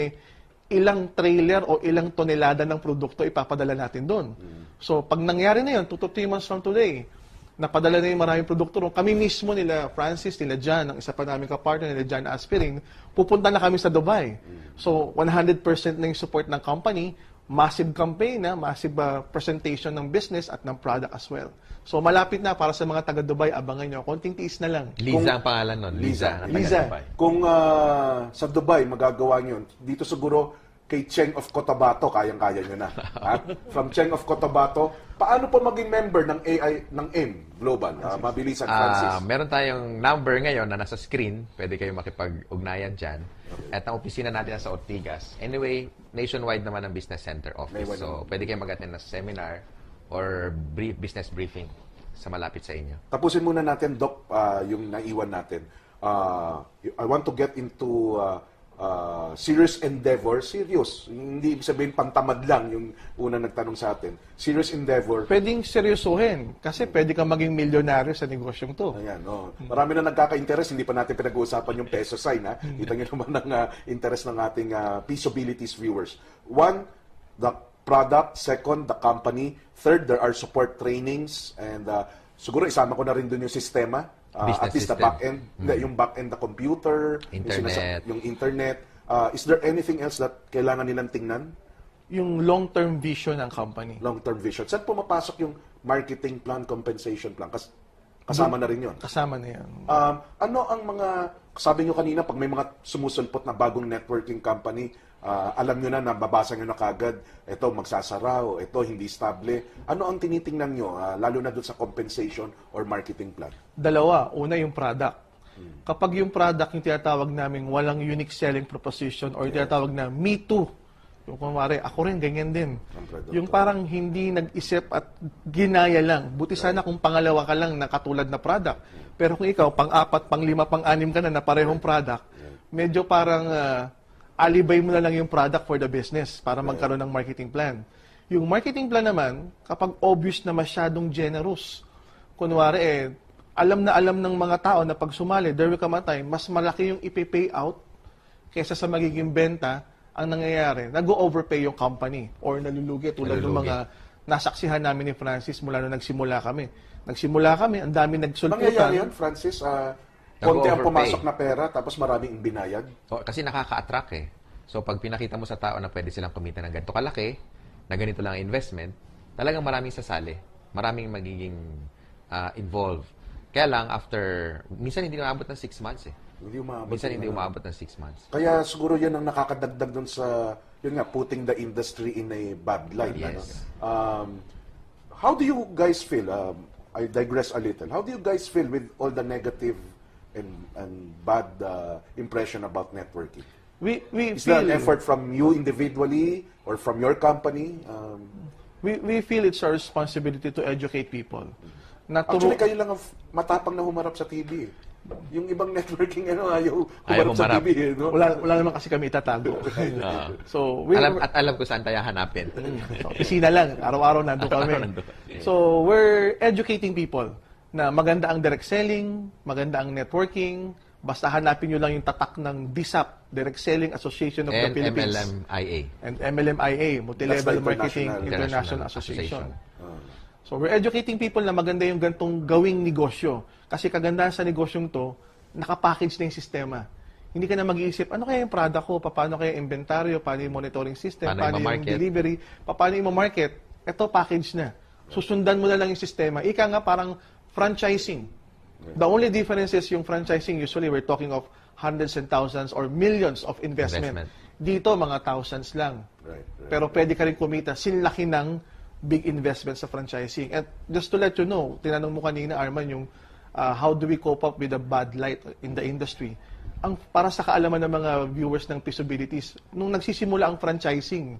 ilang trailer o ilang tonelada ng produkto ipapadala natin doon. So, pag nangyari na yun, 2 to 3 months from today, napadala na yung maraming produkto ron. Kami mismo nila, Francis, nila John, ang isa pa namin kapartner nila John Aspirin, pupunta na kami sa Dubai. So, 100% na yung support ng company, massive campaign, massive presentation ng business at ng product as well. So, malapit na para sa mga taga-Dubai, abangan nyo. Konting tiis na lang. Liza ang pangalan nun. Liza. na taga Liza. Dubai. Kung sa Dubai magagawa nyo, dito siguro kay Cheng of Cotabato, kayang-kaya nyo na. From Cheng of Cotabato, paano po maging member ng AI, ng M Global? Mabilisan, Francis. Meron tayong number ngayon na nasa screen. Pwede kayo makipag-ugnayan dyan. At ang opisina natin nasa Ortigas. Anyway, nationwide naman ang business center office. So, pwede kayo mag-attend ng seminar or business briefing sa malapit sa inyo. Tapusin muna natin, Doc, yung naiwan natin. I want to get into serious endeavor. Serious. Hindi ibig sabihin pantamad lang yung unang nagtanong sa atin. Serious endeavor. Pwedeng seryosohin kasi pwede kang maging milyonaryo sa negosyong to. Ayan, marami na nagkaka-interest. Hindi pa natin pinag-uusapan yung peso sign. Kita nyo naman ang interest ng ating Peaceabilities viewers. One, the product. Second, the company. Third, there are support trainings. And siguro isama ko na rin dun yung sistema. At least the system. back-end. Yung back-end, the computer. Internet. Yung internet. Is there anything else that kailangan nilang tingnan? Yung long-term vision ng company. Long-term vision. Saan pumapasok yung marketing plan, compensation plan? Kasama na rin yun. Kasama na yan. Ano ang mga, sabi nyo kanina, pag may mga sumusulpot na bagong networking company, alam nyo na, nababasa nyo na kagad, ito magsasara o ito hindi stable. Ano ang tinitingnan nyo, lalo na doon sa compensation or marketing plan? Dalawa. Una, yung product. Kapag yung product, yung tinatawag namin walang unique selling proposition or tinatawag na me too, yung kumari, ako rin, ganyan din. Yung parang hindi nag-isip at ginaya lang. Buti sana kung pangalawa ka lang na katulad na product. Pero kung ikaw, pang-apat, pang-lima, pang-anim ka na parehong product, medyo parang alibay mo na lang yung product for the business para magkaroon ng marketing plan. Yung marketing plan naman, kapag obvious na masyadong generous, kunwari alam ng mga tao na pag sumali, there will come a time, mas malaki yung ipipay out kaysa sa magiging benta. Ang nangyayari, nag-overpay yung company or nalulugi tulad ng mga nasaksihan namin ni Francis mula nung nagsimula kami. Ang dami nagsulputan. Mangyayari yan, Francis? Konti ang Nag-overpay. pumasok na pera tapos maraming binayad? Kasi nakaka-attract eh. So, pag pinakita mo sa tao na pwede silang kumita ng ganito kalaki, na ganito lang ang investment, talagang maraming sasali. Maraming magiging involved. Kaya lang, minsan hindi umabot ng 6 months eh. Minsan hindi umabot ng 6 months. Kaya siguro yan ang nakakadagdag dun sa, yun nga, putting the industry in a bad light. Yes. How do you guys feel? I digress a little. How do you guys feel with all the negative and bad impression about networking? Is there an effort from you individually or from your company? We feel it's our responsibility to educate people. Actually, kayo lang ang matapang na humarap sa TV. Yung ibang networking, ayaw humarap sa humarap. TV. No? Wala naman kasi kami itatago. So, alam ko saan tayo hanapin. Opisina lang. Araw-araw nandun kami. So, we're educating people na maganda ang direct selling, maganda ang networking, basta hanapin nyo lang yung tatak ng DISAP, Direct Selling Association of the Philippines. MLMIA. And MLMIA, Multilevel That's the Marketing International Association. So, we're educating people na maganda yung gantong gawing negosyo. Kasi kagandahan sa negosyong to, nakapackage na yung sistema. Hindi ka na mag-iisip, ano kaya yung product ko? Paano kaya yung inventaryo? Paano yung monitoring system? Paano yung delivery? Paano yung market? Ito, package na. Susundan mo na lang yung sistema. Ika nga parang franchising. The only difference is yung franchising, usually we're talking of hundreds and thousands or millions of investment. Dito, mga thousands lang. Right. Pero pwede ka rin kumita sinlaki ng big investments sa franchising. And just to let you know, tinanong mo kanina, Arman, yung how do we cope up with the bad light in the industry? Ang para sa kaalaman ng mga viewers ng Peaceabilities, nung nagsisimula ang franchising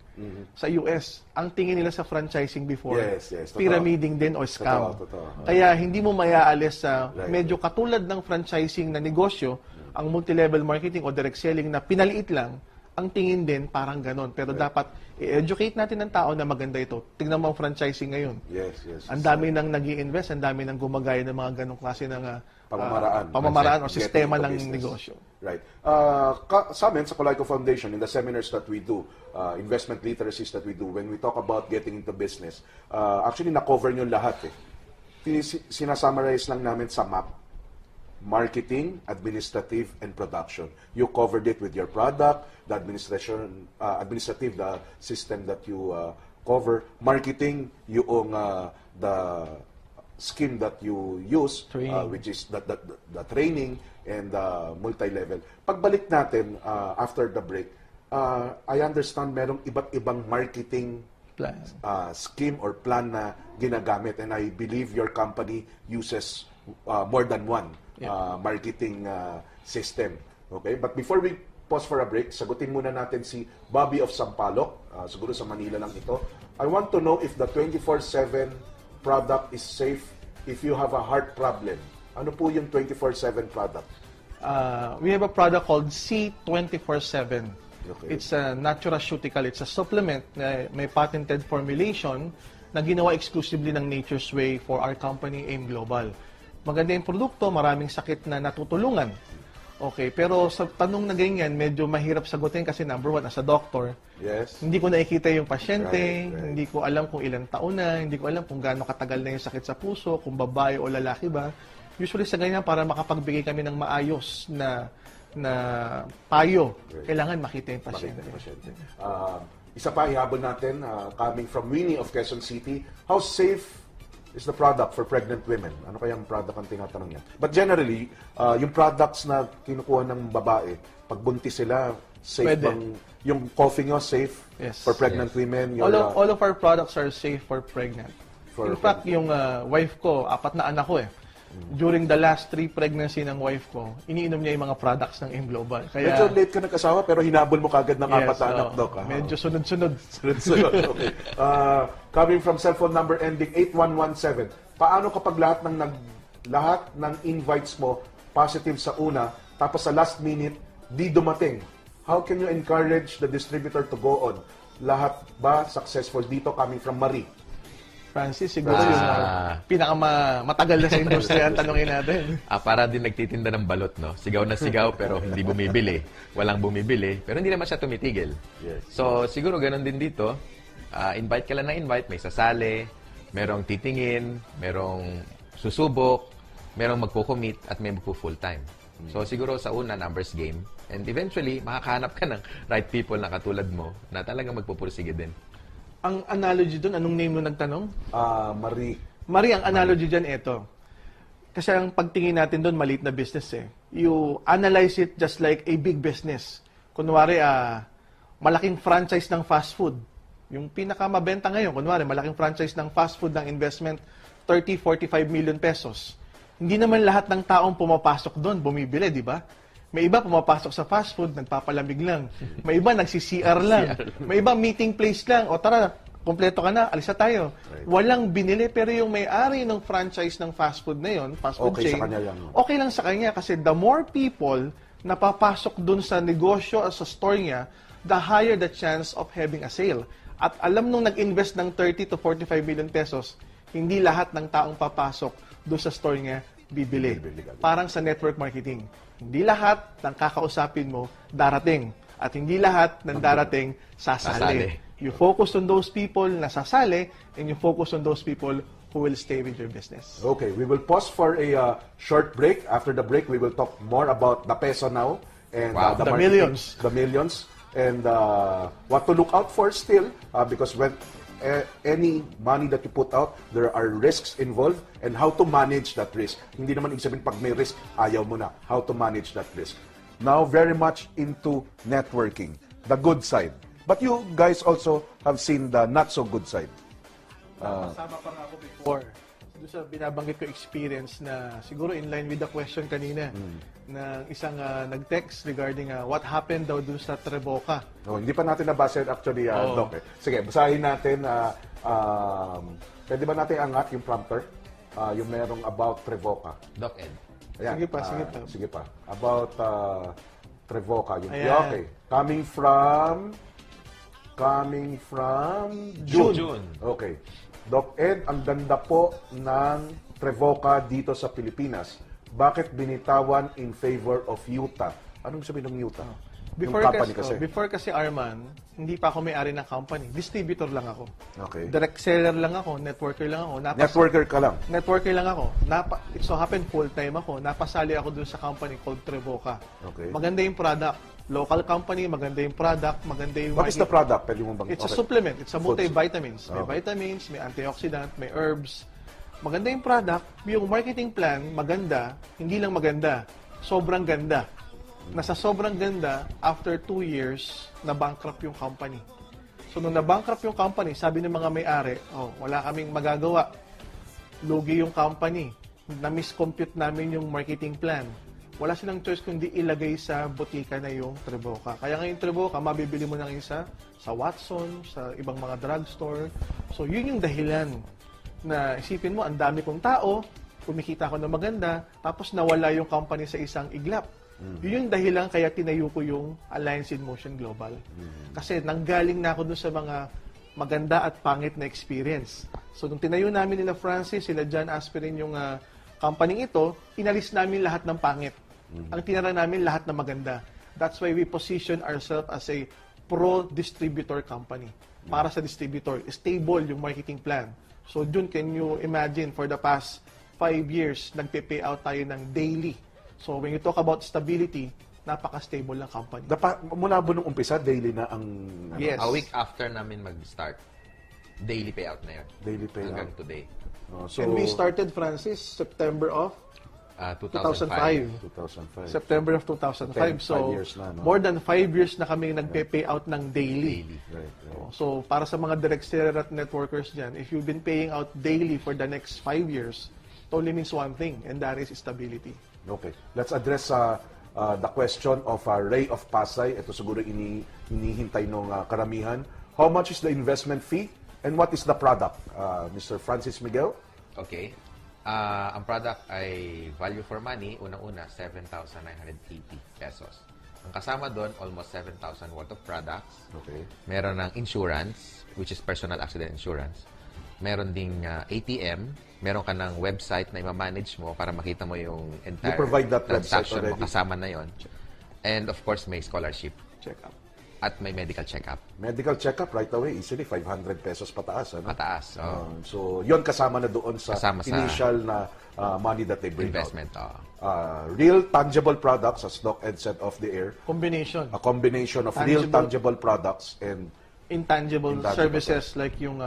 sa US, ang tingin nila sa franchising before, Totoo. pyramiding din o scam. Totoo. Kaya hindi mo mayaalis sa medyo katulad ng franchising na negosyo, ang multi-level marketing o direct selling na pinaliit lang, ang tingin din parang ganon. Pero dapat i-educate natin ng tao na maganda ito. Tingnan mo ang franchising ngayon. Yes. Ang dami nang nag-i-invest, ang dami nang gumagaya ng mga ganong klase ng pamamaraan o sistema Getting ng into business. negosyo. Right. Sa amin, sa Colayco Foundation, in the seminars that we do, investment literacies that we do, when we talk about getting into business, actually, na-cover nyo lahat eh. Sinasummarize lang namin sa MAP: marketing, administrative, and production. You covered it with your product, the administrative, the system that you cover. Marketing, yung the scheme that you use, which is the training and the multi-level. Pagbalik natin after the break, I understand merong iba't ibang marketing Plan. scheme or plan na ginagamit, and I believe your company uses more than one marketing system. Okay? But before we pause for a break, sagutin muna natin si Bobby of Sampaloc, siguro sa Manila lang ito. I want to know if the 24/7 product is safe if you have a heart problem. Ano po yung 24/7 product? We have a product called C24/7. Okay. It's a nutraceutical. It's a supplement na may patented formulation na ginawa exclusively ng Nature's Way for our company, AIM Global. Maganda yung produkto, maraming sakit na natutulungan. Okay, pero sa tanong na ganyan, medyo mahirap sagutin kasi number one, as a doctor, hindi ko nakikita yung pasyente, Right. hindi ko alam kung ilang taon na, hindi ko alam kung gaano katagal na yung sakit sa puso, kung babae o lalaki ba. Usually sa ganyan, para makapagbigay kami ng maayos na payo, kailangan makita yung pasyente. Isa pa, ihabol natin, coming from Winnie of Quezon City, how safe is the product for pregnant women? Ano kayang product ang tinatanong niya? But generally, yung products na kinukuha ng babae, pag buntis sila, safe Pwede. bang, yung coffee nyo, safe for pregnant women? Your, All of our products are safe for pregnant. In fact, yung wife ko, 4 na anak ko eh. During the last 3 pregnancy ng wife ko, iniinom niya yung mga products ng AIM Global. Kaya, medyo late ka nag-asawa, pero hinabol mo kagad ng 4 na anak, Doc. medyo sunod-sunod. Okay. Coming from cellphone number ending 8117, paano kapag lahat ng invites mo positive sa una, tapos sa last minute, di dumating? How can you encourage the distributor to go on? Lahat ba successful dito, coming from Marie? Francis, siguro yung pinakamatagal na sa industriya ang tanongin natin. Para din nagtitinda ng balot, no? Sigaw na sigaw, pero hindi bumibili. Walang bumibili, pero hindi naman siya tumitigil. Yes. So, siguro ganun din dito. Invite ka lang na invite, may sasali, merong titingin, merong susubok, merong magpo-commit, at may magpo-full time. So, siguro sa una, numbers game. And eventually, makakahanap ka ng right people na katulad mo na talagang magpupursige din. Ang analogy doon, anong name mo nagtanong? Marie. Marie, ang analogy dyan, ito. Kasi ang pagtingin natin doon, maliit na business eh. You analyze it just like a big business. Kunwari, malaking franchise ng fast food. Yung pinakamabenta ngayon, kunwari, malaking franchise ng fast food ng investment, 30-45 million pesos. Hindi naman lahat ng taong pumapasok doon, bumibili, di ba? May iba pumapasok sa fast food, nagpapalamig lang. May iba nagsi-CR lang. May iba meeting place lang. O tara, kompleto ka na, alis na tayo. Walang binili, pero yung may-ari ng franchise ng fast food na yun, fast food Okay chain, sa kanya yan. okay lang sa kanya kasi the more people na papasok dun sa negosyo o sa store niya, the higher the chance of having a sale. At alam nung nag-invest ng 30 to 45 million pesos, hindi lahat ng taong papasok dun sa store niya bibili. Parang sa network marketing. Hindi lahat ng kakausapin mo darating. At hindi lahat ng darating sasali. You focus on those people na sasali and you focus on those people who will stay with your business. Okay, we will pause for a short break. After the break, we will talk more about the peso now and The marketing, millions. the millions, and what to look out for still, because when any money that you put out, there are risks involved, and how to manage that risk. Hindi naman ibig sabihin pag may risk, ayaw mo na. How to manage that risk. Now, very much into networking, the good side. But you guys also have seen the not so good side. Kasama pa nga ako before. Doon sa binabanggit ko experience na siguro in line with the question kanina ng isang nag-text regarding what happened daw doon sa Treboca. Hindi pa natin nabasa yun actually, Doc. Sige, basahin natin. Pwede ba natin angat yung prompter? Yung merong about Treboca. Doc Ed. Ayan, Sige pa, sige pa. Sige pa. About Treboca. Yung, Ayan. okay. Coming from June. Okay. Doc Ed, ang ganda po ng Treboca dito sa Pilipinas. Bakit binitawan in favor of Utah? Anong sabihin ng Utah? Before kasi Arman, hindi pa ako may-ari ng company. Distributor lang ako. Okay. Direct seller lang ako, networker lang ako. Networker ka lang. Networker lang ako. It so happened full-time ako. Napasali ako dun sa company called Treboca. Okay. Maganda yung product. Local company, maganda yung product, maganda yung What is the product? Pwede mo bang... It's a supplement. It's a multivitamins. May Okay. vitamins, may antioxidant, may herbs. Maganda yung product. Yung marketing plan, maganda. Hindi lang maganda. Sobrang ganda. Nasa sobrang ganda, after 2 years, na-bankrupt yung company. So, nung na-bankrupt yung company, sabi ng mga may-ari, wala kaming magagawa. Lugi yung company. Na-miscompute namin yung marketing plan. Wala silang choice kundi ilagay sa botika na yung Treboca. Kaya ngayon Treboca, mabibili mo ng isa sa Watson, sa ibang mga drugstore. So, yun yung dahilan na isipin mo, ang dami kong tao, kumikita ako ng maganda, tapos nawala yung company sa isang iglap. Yun yung dahilan kaya tinayo ko yung Alliance in Motion Global. Kasi nanggaling na ako dun sa mga maganda at pangit na experience. So, nung tinayo namin nila Francis, sila John Aspirin yung company ito, inalis namin lahat ng pangit. Ang tinara namin lahat ng maganda. That's why we position ourselves as a pro-distributor company. Para sa distributor, stable yung marketing plan. So, dun, can you imagine, for the past 5 years, nagpe-pay out tayo ng daily. So, when you talk about stability, napaka-stable ng company. Mula ba nung umpisa, daily na ang... Yes. A week after namin mag-start, daily payout na yun. Daily payout. Hanggang today. So, And we started, Francis, September of 2005. 2005. September of 2005. 5 So, years na, no? more than 5 years na kami nagpe-pay out ng daily. Right. So, para sa mga direct seller at networkers dyan, if you've been paying out daily for the next 5 years, it only means one thing, and that is stability. Okay. Let's address the question of Ray of Pasay. Ito siguro inihintay ng karamihan. How much is the investment fee and what is the product? Mr. Francis Miguel? Okay. Ang product ay value for money, unang-una, 7,980 pesos. Ang kasama doon, almost 7,000 worth of products. Okay. Meron ng insurance, which is personal accident insurance. Meron ding ATM. Meron ka ng website na i-manage mo para makita mo yung entire provide that website transaction mo. already? Kasama na yon. And of course, may scholarship. Check up. At may medical check-up. Medical check-up right away, easily 500 pesos pataas. Ano? Mataas. So, yon kasama na doon sa Kasama sa initial na money that they bring investment. out. Real tangible products, as Doc Ed said off the air, Combination. a combination of real tangible products and Intangible services like yung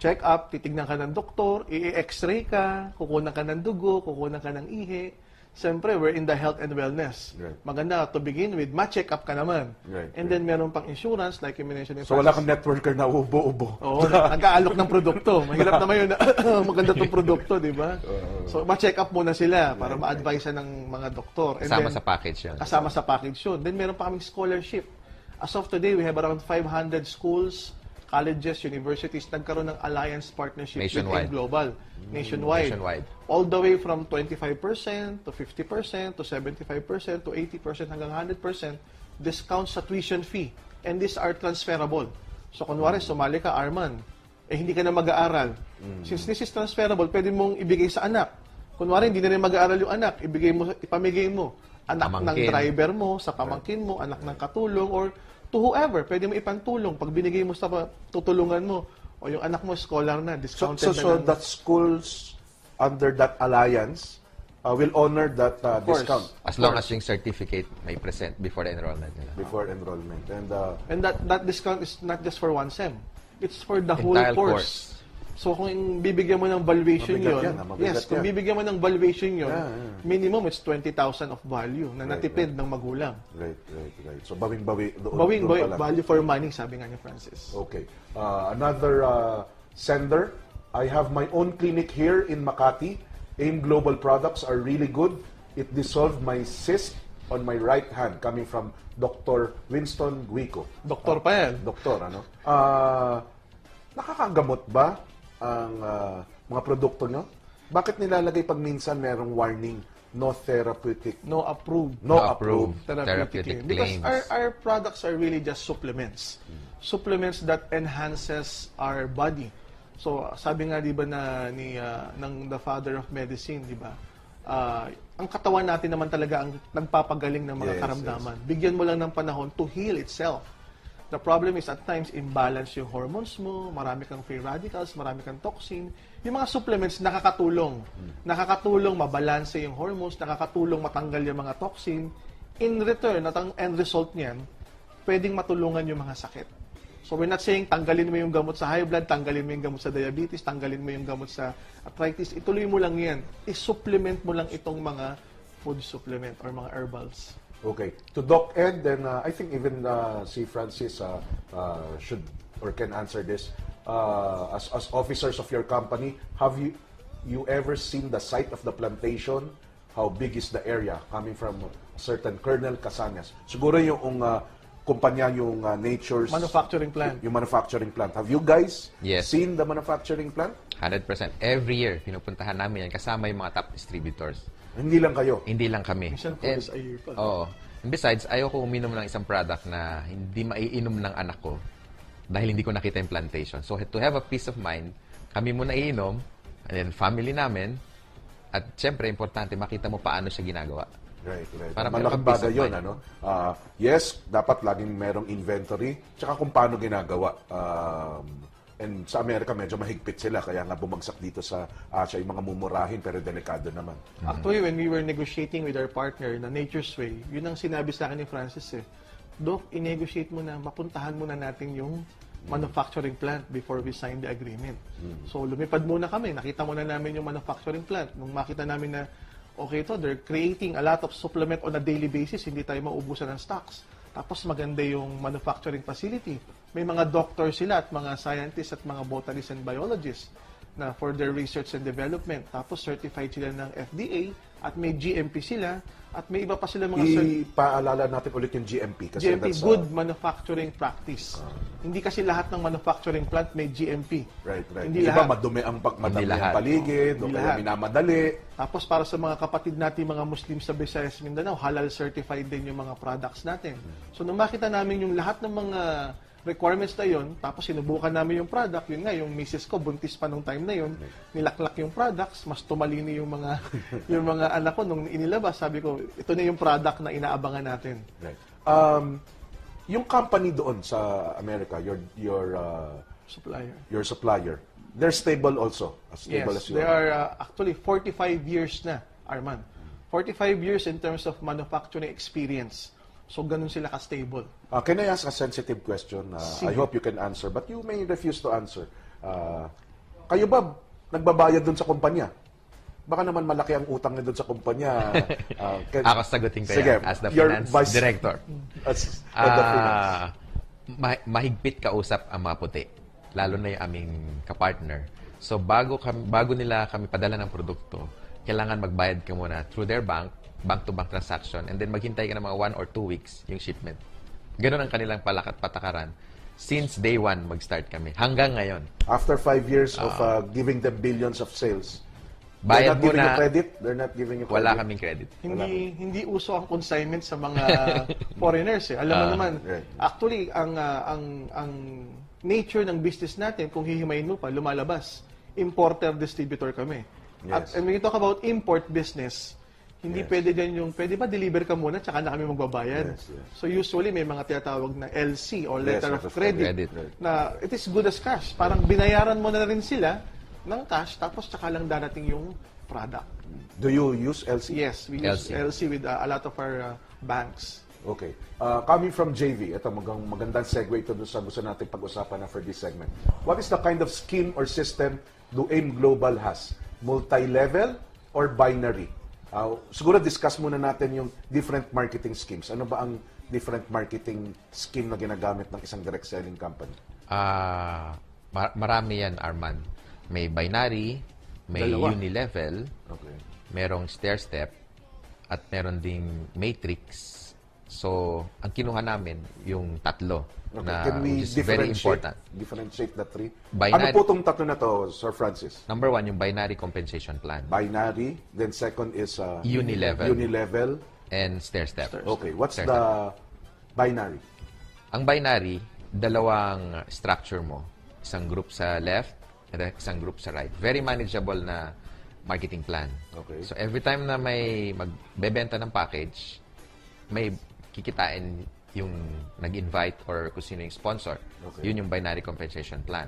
check-up, titignan ka ng doktor, i-x-ray ka, kukunan ka ng dugo, kukunan ka ng ihi. Siyempre, we're in the health and wellness. Right. Maganda, to begin with, ma-check up ka naman. Right, And then, meron pang insurance, like you mentioned. so wala kang networker na ubo-ubo. Oo, nag-aalok ng produkto. Mahirap naman yun na maganda itong produkto, di ba? So, ma-check up muna sila para ma-advise ng mga doktor. And Kasama then, sa package yun. Kasama sa package yun. Then, meron pa kaming scholarship. As of today, we have around 500 schools, colleges, universities, nagkaroon ng alliance partnership Nationwide. with Global. Nationwide. All the way from 25% to 50% to 75% to 80% hanggang 100% discount sa tuition fee. And these are transferable. So, kunwari, sumali ka, Arman, hindi ka na mag-aaral. Since this is transferable, pwede mong ibigay sa anak. Kunwari, hindi na rin mag-aaral yung anak, ipamigay mo. Anak ng driver mo, sa pamangkin mo, anak ng katulong, or to whoever, pwede mo ipantulong. Pag binigay mo sa tutulungan mo, o yung anak mo, scholar na, discounted So na. that schools under that alliance will honor that discount. As long as yung certificate may present before the enrollment nila. Before enrollment. And that discount is not just for one SEM. It's for the whole Entire course. So kung bibigyan mo ng valuation Mabigat yun, yan, mabigat yes, kung yan. bibigyan mo ng valuation yun, Yeah. minimum it's 20,000 of value na natipid ng magulang. Right. So bawing-bawi doon. Bawing, doon pala. value for money, sabi nga ni Francis. Okay. Another sender I have my own clinic here in Makati. AIM Global products are really good. It dissolved my cyst on my right hand, coming from Dr. Winston Guico. Doktor pa yan. Doktor, ano? Nakakagamot ba ang mga produkto nyo? Bakit nilalagay pag minsan merong warning, no therapeutic, No approved. no approved? Therapeutic Because claims. our products are really just supplements. Supplements that enhances our body. So, sabi nga 'di ba ng the father of medicine, 'di ba? Ang katawan natin naman talaga ang nagpapagaling ng mga Yes, karamdaman. Bigyan mo lang ng panahon to heal itself. The problem is at times imbalance yung hormones mo, marami kang free radicals, marami kang toxin. Yung mga supplements nakakatulong. Nakakatulong mabalanse yung hormones, nakakatulong matanggal yung mga toxin. In return, at ang end result niyan, pwedeng matulungan yung mga sakit. So we're not saying tanggalin mo yung gamot sa high blood, tanggalin mo yung gamot sa diabetes, tanggalin mo yung gamot sa arthritis. Ituloy mo lang yan. I-supplement mo lang itong mga food supplement or mga herbals. Okay. To Doc Ed, then I think even si Francis should or can answer this. As officers of your company, have you ever seen the site of the plantation? How big is the area coming from certain Colonel Casañas? Siguro yung kumpanya, yung Nature's Manufacturing plant. Yung manufacturing plant. Have you guys Yes. seen the manufacturing plant? 100%. Every year, pinupuntahan namin yan kasama yung mga top distributors. Hindi lang kayo. Hindi lang kami. Minsan twice a year pa. Oo. And besides, ayoko uminom ng isang product na hindi maiinom ng anak ko dahil hindi ko nakita yung plantation. So, to have a peace of mind, kami muna iinom, and then family namin, at syempre, importante, makita mo paano siya ginagawa. Right. Para Malaking meron kang peace bagay of yun, mind. ano? Yes, dapat laging merong inventory, tsaka kung paano ginagawa. And sa Amerika, medyo mahigpit sila, kaya nga bumagsak dito sa Asia, yung mga mumurahin, pero delikado naman. Actually, when we were negotiating with our partner na Nature's Way, yun ang sinabi sa akin ni Francis eh. Doc, i-negotiate mo na, mapuntahan muna natin yung manufacturing plant before we sign the agreement. So, lumipad muna kami. Nakita muna namin yung manufacturing plant. Nung makita namin na, okay to, they're creating a lot of supplement on a daily basis, hindi tayo maubusan ng stocks. Tapos maganda yung manufacturing facility. May mga doctors sila at mga scientists at mga botanists and biologists na for their research and development. Tapos certified sila ng FDA at may GMP sila at may iba pa sila mga Ipaalala natin ulit yung GMP. Kasi GMP, that's, Good Manufacturing Practice. Hindi kasi lahat ng manufacturing plant may GMP. Right. Hindi Iba lahat. madumi ang lahat. paligid, o Hindi kaya lahat. minamadali. Tapos para sa mga kapatid natin, mga Muslim sa Visayas, Mindanao, halal certified din yung mga products natin. So nung makita namin yung lahat ng mga requirements na yun, tapos sinubukan namin yung product, yun nga, yung misis ko, buntis pa nung time na yun, nilaklak yung products, mas tumalini yung mga yung mga anak ko nung inilabas, sabi ko, ito na yung product na inaabangan natin. Right. Yung company doon sa Amerika, your supplier, they're stable also, as stable as Yes, you they are actually 45 years na, Arman. 45 years in terms of manufacturing experience. So, ganun sila ka-stable. Can I ask a sensitive question? I Sige. hope you can answer, but you may refuse to answer. Kayo ba nagbabayad doon sa kumpanya? Baka naman malaki ang utang niyo doon sa kumpanya. Ako sagutin ko Sige, yan as the your finance vice- director. As head of finance. Mahigpit kausap ang mga puti, lalo na yung aming kapartner. So bago nila kami padala ng produkto, kailangan magbayad ka muna through their bank-to-bank transaction, and then maghintay ka ng mga 1 or 2 weeks yung shipment. Ganun ang kanilang patakaran. Since day 1, mag-start kami. Hanggang ngayon. After 5 years of giving them billions of sales, Bayad they're not giving you muna. credit? They're not giving you credit? Wala kaming credit. Hindi uso ang consignment sa mga foreigners eh. Alam mo naman, right. actually ang nature ng business natin, kung hihimayin mo pa, lumalabas. Importer-distributor kami. Yes. And when you talk about import business, hindi Yes. pwede dyan yung, pwede ba deliver ka muna tsaka na kami magbabayad? Yes, yes. So usually may mga tinatawag na LC or Yes, letter letter of of credit, credit. na it is good as cash. Parang binayaran mo na rin sila ng cash tapos tsaka lang darating yung product. Do you use LC? Yes, we use LC. LC with a lot of our banks. Okay. Coming from JV, ito magandang segue ito doon sa gusto natin pag-usapan na for this segment. What is the kind of scheme or system do AIM Global has? Multi-level or binary? Siguro discuss muna natin yung different marketing schemes. Ano ba ang different marketing scheme na ginagamit ng isang direct selling company? Marami yan, Arman. May binary, may Dalawa. unilevel, Okay. merong stair-step, at meron ding matrix. So, ang kinuha namin, yung tatlo, Okay. na Can we which is very important. differentiate the three? Binary- Ano po itong tatlo na to, Sir Francis? Number one, yung binary compensation plan Binary, then second is Unilevel. Unilevel. and stair-step. Okay, what's Stair-step. the binary? Ang binary, dalawang structure mo. Isang group sa left and then isang group sa right. Very manageable na marketing plan. Okay. So every time na may magbebenta ng package, may kikitain yung nag-invite or kung sino yung sponsor. Okay. Yun yung binary compensation plan.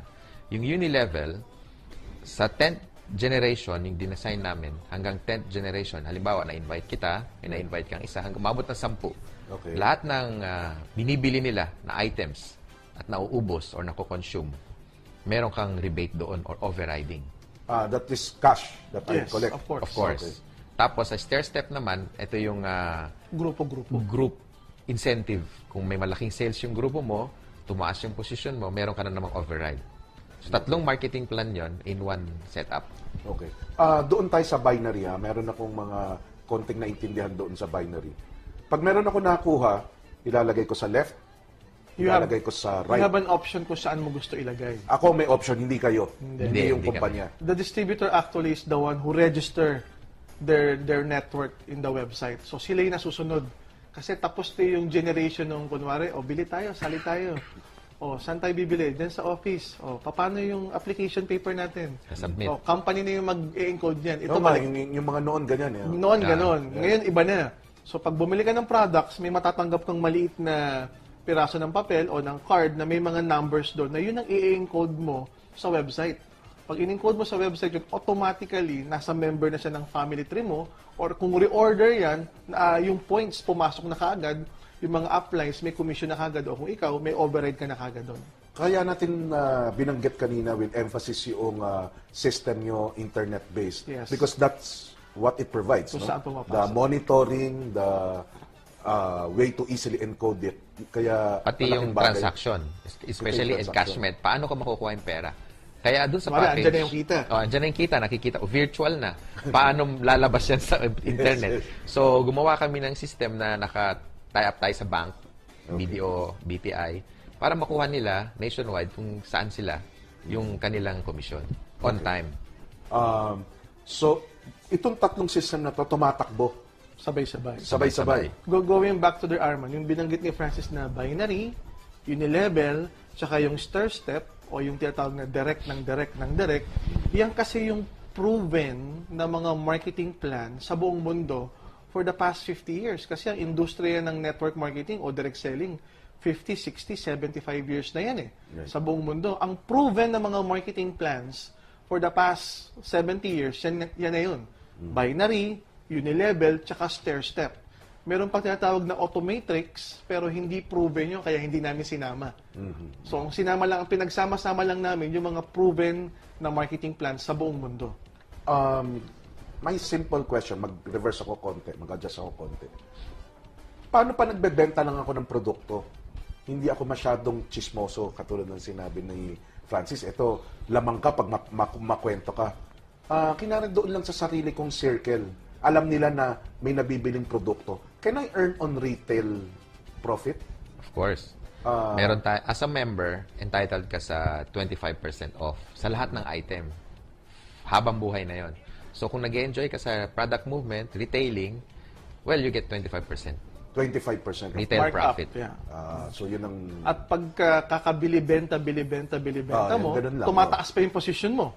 Yung unilevel, sa 10th generation, yung dinesign namin, hanggang 10th generation, halimbawa, na-invite kita, may na-invite kang isa, hanggang umabot ng 10. Okay. Lahat ng binibili nila na items at nauubos or nako-consume, meron kang rebate doon or overriding. That is cash that I Yes, collect. of course. Of course. Okay. Tapos, sa stair-step naman, ito yung Grupo-grupo. group incentive. Kung may malaking sales yung grupo mo, tumaas yung position mo, meron ka na namang override. So, tatlong marketing plan yon in one setup. Okay. Doon tayo sa binary ha. Meron akong mga konting naintindihan doon sa binary. Pag meron ako nakuha, ilalagay ko sa left, ilalagay ko sa You right. have an option kung saan mo gusto ilagay. Ako may option, hindi kayo. Hindi yung Hindi kumpanya. The distributor actually is the one who register their network in the website. So sila yung nasusunod. Kasi tapos na yung generation ng kunwari, bili tayo, sali tayo. Saan tayo bibili? Diyan sa office. Paano yung application paper natin? Submit. Company na yung mag-encode niyan. Ito No, yung mga noon ganyan. Eh. Noon ganon. Ngayon iba na. So pag bumili ka ng products, may matatanggap kang maliit na piraso ng papel o ng card na may mga numbers doon na yun ang i-encode mo sa website. Pag in-encode mo sa website yun, automatically nasa member na siya ng family tree mo, or kung reorder yan, yung points pumasok na kaagad, yung mga uplines may commission na kaagad, o kung ikaw may override ka na kaagad doon. Kaya natin binanggit kanina with emphasis yung system nyo internet-based. Yes. Because that's what it provides. Kung No? saan pumapasok. The monitoring, the way to easily encode it. Kaya Pati malaking yung bagay. transaction, especially Pati yung encashment, paano ka makukuha yung pera? Kaya dun sa Kumari, package... andyan na yung kita. Andyan na yung kita, nakikita. Virtual na. Paano lalabas yan sa internet? So, gumawa kami ng system na naka-tie up tayo sa bank, BDO, BPI, para makuha nila nationwide kung saan sila yung kanilang komisyon on time. So, itong tatlong system na to tumatakbo. Sabay-sabay. Sabay-sabay. Going back to the Arman, yung binanggit ni Francis na binary, unilevel, tsaka yung stair-step, o yung tinatawag na direct ng direct, yan kasi yung proven na mga marketing plan sa buong mundo for the past 50 years. Kasi ang industriya ng network marketing o direct selling, 50, 60, 75 years na yan Right. sa buong mundo. Ang proven na mga marketing plans for the past 70 years, yan na yun. Binary, unilevel, tsaka stair-step. Meron pang tinatawag na automatrix, pero hindi proven yun, kaya hindi namin sinama. So, ang sinama lang, ang pinagsama-sama lang namin yung mga proven na marketing plans sa buong mundo. My simple question, mag-reverse ako konti, mag-adjust ako konti. Paano pa nagbebenta lang ako ng produkto? Hindi ako masyadong chismoso, katulad ng sinabi ni Francis. Ito, lamang ka pag makwento ka. Kinarag doon lang sa sarili kong circle. Alam nila na may nabibiling produkto. Can I earn on retail profit? Of course. Meron tayo, as a member, entitled ka sa 25% off sa lahat ng item. Habang buhay na yon. So, kung nag-enjoy ka sa product movement, retailing, well, you get 25%. 25% off. Retail Markup, profit. yeah. So, yun ang... At pagka kakabili-benta mo, ganun lang, tumataas pa yung position mo.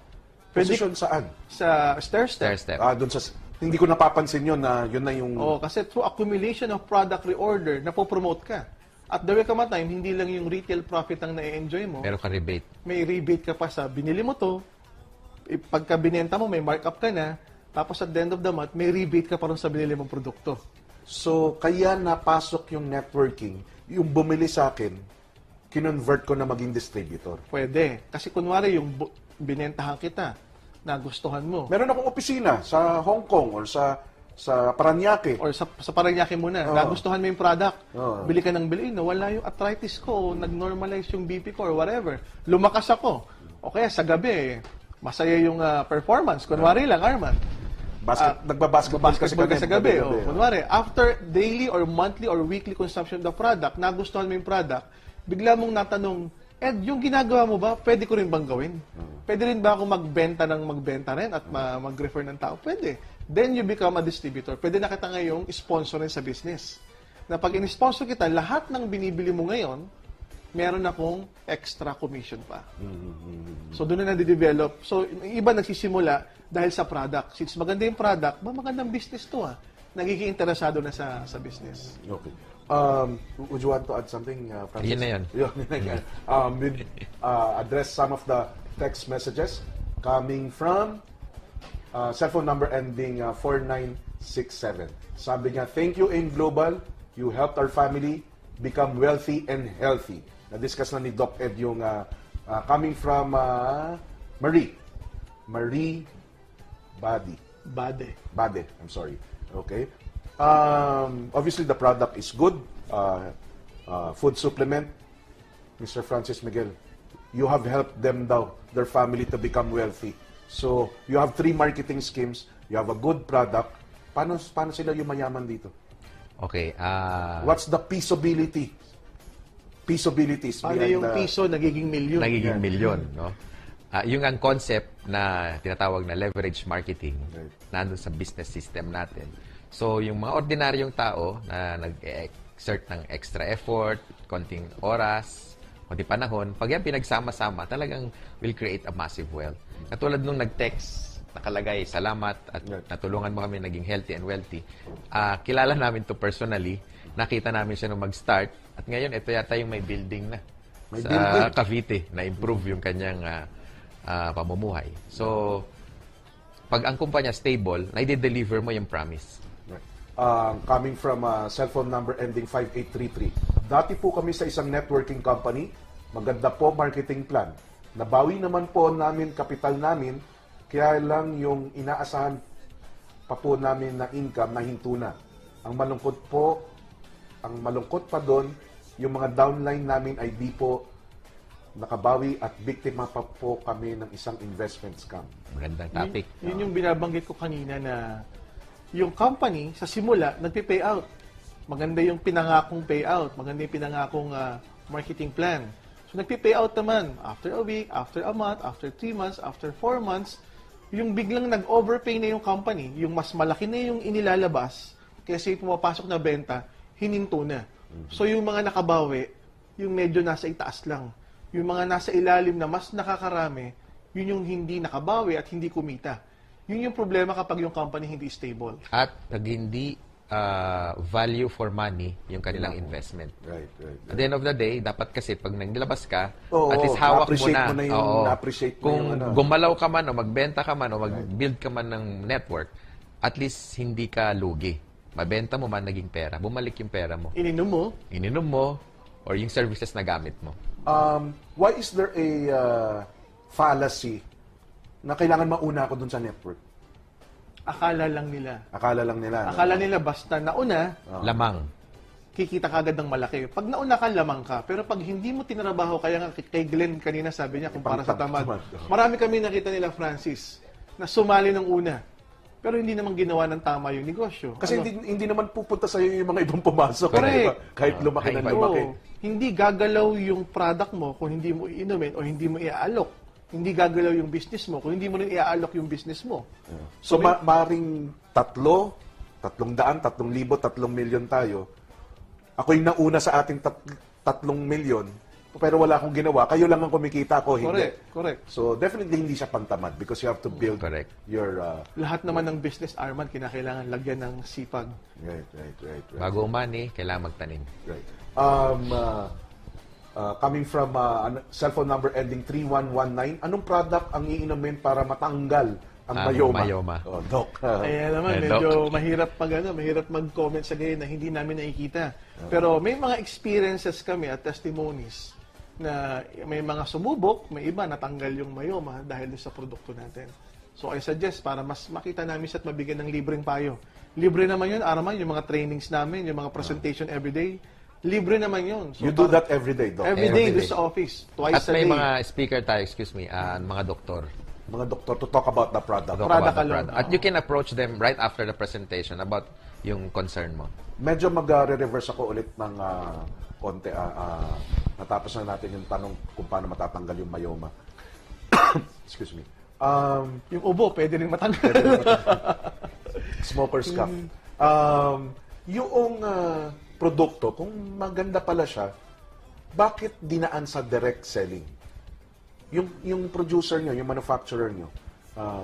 Pwede Position saan? sa stair-step. Stair-step. Doon sa... Hindi ko napapansin yun na yun na yung... Kasi through accumulation of product reorder, napopromote ka. At the way come time, hindi lang yung retail profit ang na-enjoy mo. Meron ka rebate. May rebate ka pa sa binili mo to. Pagka binenta mo, may markup ka na. Tapos at the end of the month, may rebate ka pa rin sa binili mong produkto. So, kaya napasok yung networking, yung bumili sa akin, kinonvert ko na maging distributor. Pwede. Kasi kunwari yung binentahan kita, nagustuhan mo. Meron akong opisina sa Hong Kong or sa Paranaque. Or sa Paranaque muna, Oo. nagustuhan mo yung product. Oo. Bili ka ng bili, wala yung arthritis ko, o nag-normalize yung BP ko or whatever. Lumakas ako. O kaya sa gabi, masaya yung performance. Kunwari lang, Arman. Nagbabasketball kasi Basketball ka sa gabi. gabi. Kunwari, after daily or monthly or weekly consumption of the product, nagustuhan mo yung product, bigla mong natanong, Ed, yung ginagawa mo ba, pwede ko rin bang gawin? Pwede rin ba ako magbenta rin at mag-refer ng tao? Pwede. Then you become a distributor. Pwede na kita ngayong sponsor rin sa business. Na pag in-sponsor kita, lahat ng binibili mo ngayon, meron akong extra commission pa. So, doon na nade-develop. So, yung iba nagsisimula dahil sa product. Since maganda yung product, magandang business to nagiging interesado na sa business. Okay. Would you want to add something, Francis? Yun na yun. We'll address some of the text messages coming from cellphone number ending 4967. Sabi niya, thank you in Global. You helped our family become wealthy and healthy. Na-discuss na ni Doc Ed yung coming from Marie Bade. I'm sorry. Okay. Obviously, the product is good. Food supplement. Mr. Francis Miguel, you have helped them their family to become wealthy. So, you have 3 marketing schemes. You have a good product. Paano sila yung mayaman dito? Okay. What's the peaceabilities Paano behind yung piso nagiging milyon? Nagiging milyon, no? Yung ang concept na tinatawag na leverage marketing, nandun sa business system natin. So, yung mga ordinaryong tao na nag-exert ng extra effort, konting oras, konting panahon, pag yan pinagsama-sama, talagang will create a massive wealth. Katulad nung nag-text, nakalagay, salamat at natulungan mo kami naging healthy and wealthy. Kilala namin to personally, nakita namin siya nung mag-start, at ngayon, ito yata yung may building na sa Cavite, na-improve yung kanyang pamumuhay. So, pag ang kumpanya stable, na-deliver mo yung promise. Coming from cellphone number ending 5833. Dati po kami sa isang networking company. Maganda po marketing plan. Nabawi naman po namin kapital namin, kaya lang yung inaasahan pa po namin na income na hinto na. Ang malungkot pa doon, yung mga downline namin ay di po nakabawi at biktima pa po kami ng isang investment scam. Magandang topic. Yun yung binabanggit ko kanina na yung company, sa simula, nagpe-pay out. Maganda yung pinangakong payout. Maganda yung pinangakong marketing plan. So, nagpe-pay out naman. After a week, after a month, after 3 months, after 4 months, yung biglang nag-overpay na yung company, yung mas malaki na yung inilalabas, kasi pumapasok na benta, hininto na. So, yung mga nakabawi, yung medyo nasa itaas lang. Yung mga nasa ilalim na mas nakakarami, yun yung hindi nakabawi at hindi kumita. Yun yung problema kapag yung company hindi stable. At pag hindi value for money yung kanilang investment. Right. At the end of the day, dapat kasi pag nilabas ka, Oo, at least hawak mo na-appreciate na. mo na yung- Oo. na-appreciate mo Kung yung ano. gumalaw ka man o magbenta ka man o mag-build ka man ng network, at least hindi ka lugi. Mabenta mo man, naging pera. Bumalik yung pera mo. Ininom mo, Or yung services na gamit mo. Why is there a fallacy na kailangan mauna ako dun sa network? akala lang nila. Akala lang nila. Akala nila basta nauna, Lamang. kikita ka agad ng malaki. Pag nauna ka, lamang ka. Pero pag hindi mo tinrabaho, kaya nga kay Glenn kanina sabi niya, kung para sa tamad. Marami kami nakita nila, Francis, na sumali ng una. Pero hindi naman ginawa ng tama yung negosyo. Kasi hindi naman pupunta sa iyo yung mga ibang pumasok. Correct. Diba? Kahit lumaki na lumaki. Oo. Hindi gagalaw yung product mo kung hindi mo iinumin o hindi mo iaalok. Hindi gagalaw yung business mo kung hindi mo rin iaalok yung business mo. So, maring 300, 3,000, 3 milyon tayo. Ako yung nauna sa ating 3 milyon, pero wala akong ginawa. Kayo lang ang kumikita, ako hindi. Correct. So, definitely hindi siya pantamad because you have to build Correct. your... Lahat naman ng business, Arman, kinakailangan lagyan ng sipag. Right. Bago umani, kailangan magtanim. Right. Coming from cellphone number ending 3119, anong product ang iinumin para matanggal ang mayoma? Mayoma. Oh, Doc. Ayan naman, medyo mahirap mahirap mag-comment sa ganyan na hindi namin nakikita. Pero may mga experiences kami at testimonies na may mga sumubok, may iba natanggal yung mayoma dahil sa produkto natin. So I suggest para mas makita namin at mabigyan ng libreng payo. Libre naman yun, Arman, yung mga trainings namin, yung mga presentation everyday. Libre naman yun. So, You do that every day, Doc? Every day doon sa office. Twice At a may day. mga speaker tayo, mga doktor. mga doktor to talk about the product. Talk Product about the alone, product. At you can approach them right after the presentation about yung concern mo. Medyo mag-reverse ako ulit ng konti. Natapos na natin yung tanong kung paano matatanggal yung myoma. Excuse me. Yung ubo, pwede rin matanggal. Smoker's cuff. Yung produkto, kung maganda pala siya, bakit dinaan sa direct selling? Yung producer nyo, yung manufacturer nyo,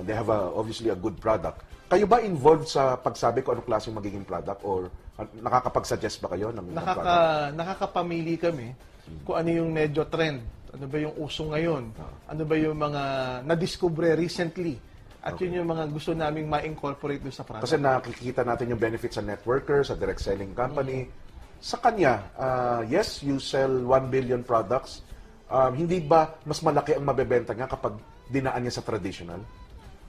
they have obviously a good product. Kayo ba involved sa pagsabi kung anong klase magiging product or nakakapag-suggest ba kayo ng product? Nakakapamili kami kung ano yung medyo trend. Ano ba yung uso ngayon? Ano ba yung mga na-discover recently? At yun yung mga gusto naming ma-incorporate doon sa product. Kasi nakikita natin yung benefits sa networker, sa direct selling company. Sa kanya, yes, you sell 1 billion products. Hindi ba mas malaki ang mabebenta niya kapag dinaan niya sa traditional?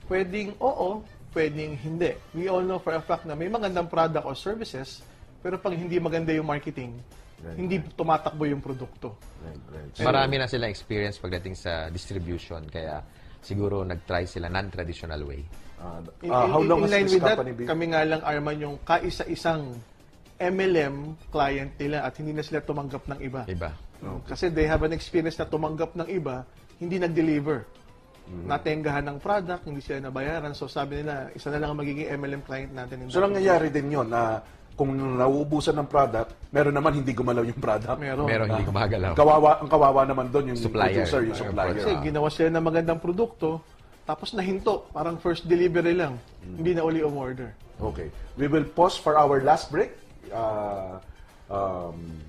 Pwedeng oo, pwedeng hindi. We all know for a fact na may magandang product or services, pero pag hindi maganda yung marketing, hindi tumatakbo yung produkto. Right. Marami na silang experience pagdating sa distribution, kaya siguro nag-try sila non-traditional way. How long in has line this with that, company been? kami nga lang, Arman, yung kaisa-isang MLM client nila at hindi na sila tumanggap ng iba. Kasi they have an experience na tumanggap ng iba, hindi nag-deliver. Natenggahan ng product, hindi sila nabayaran. So sabi nila, isa na lang ang magiging MLM client natin. So nangyayari din yun na kung nauubusan ng product, meron naman hindi gumalaw yung product. Meron. Hindi gumagalaw. Ang kawawa naman doon yung Supplier. producer, yung supplier. Kasi ginawa sila ng magandang produkto, tapos nahinto. Parang first delivery lang. Hindi na uli umorder. Okay. We will pause for our last break.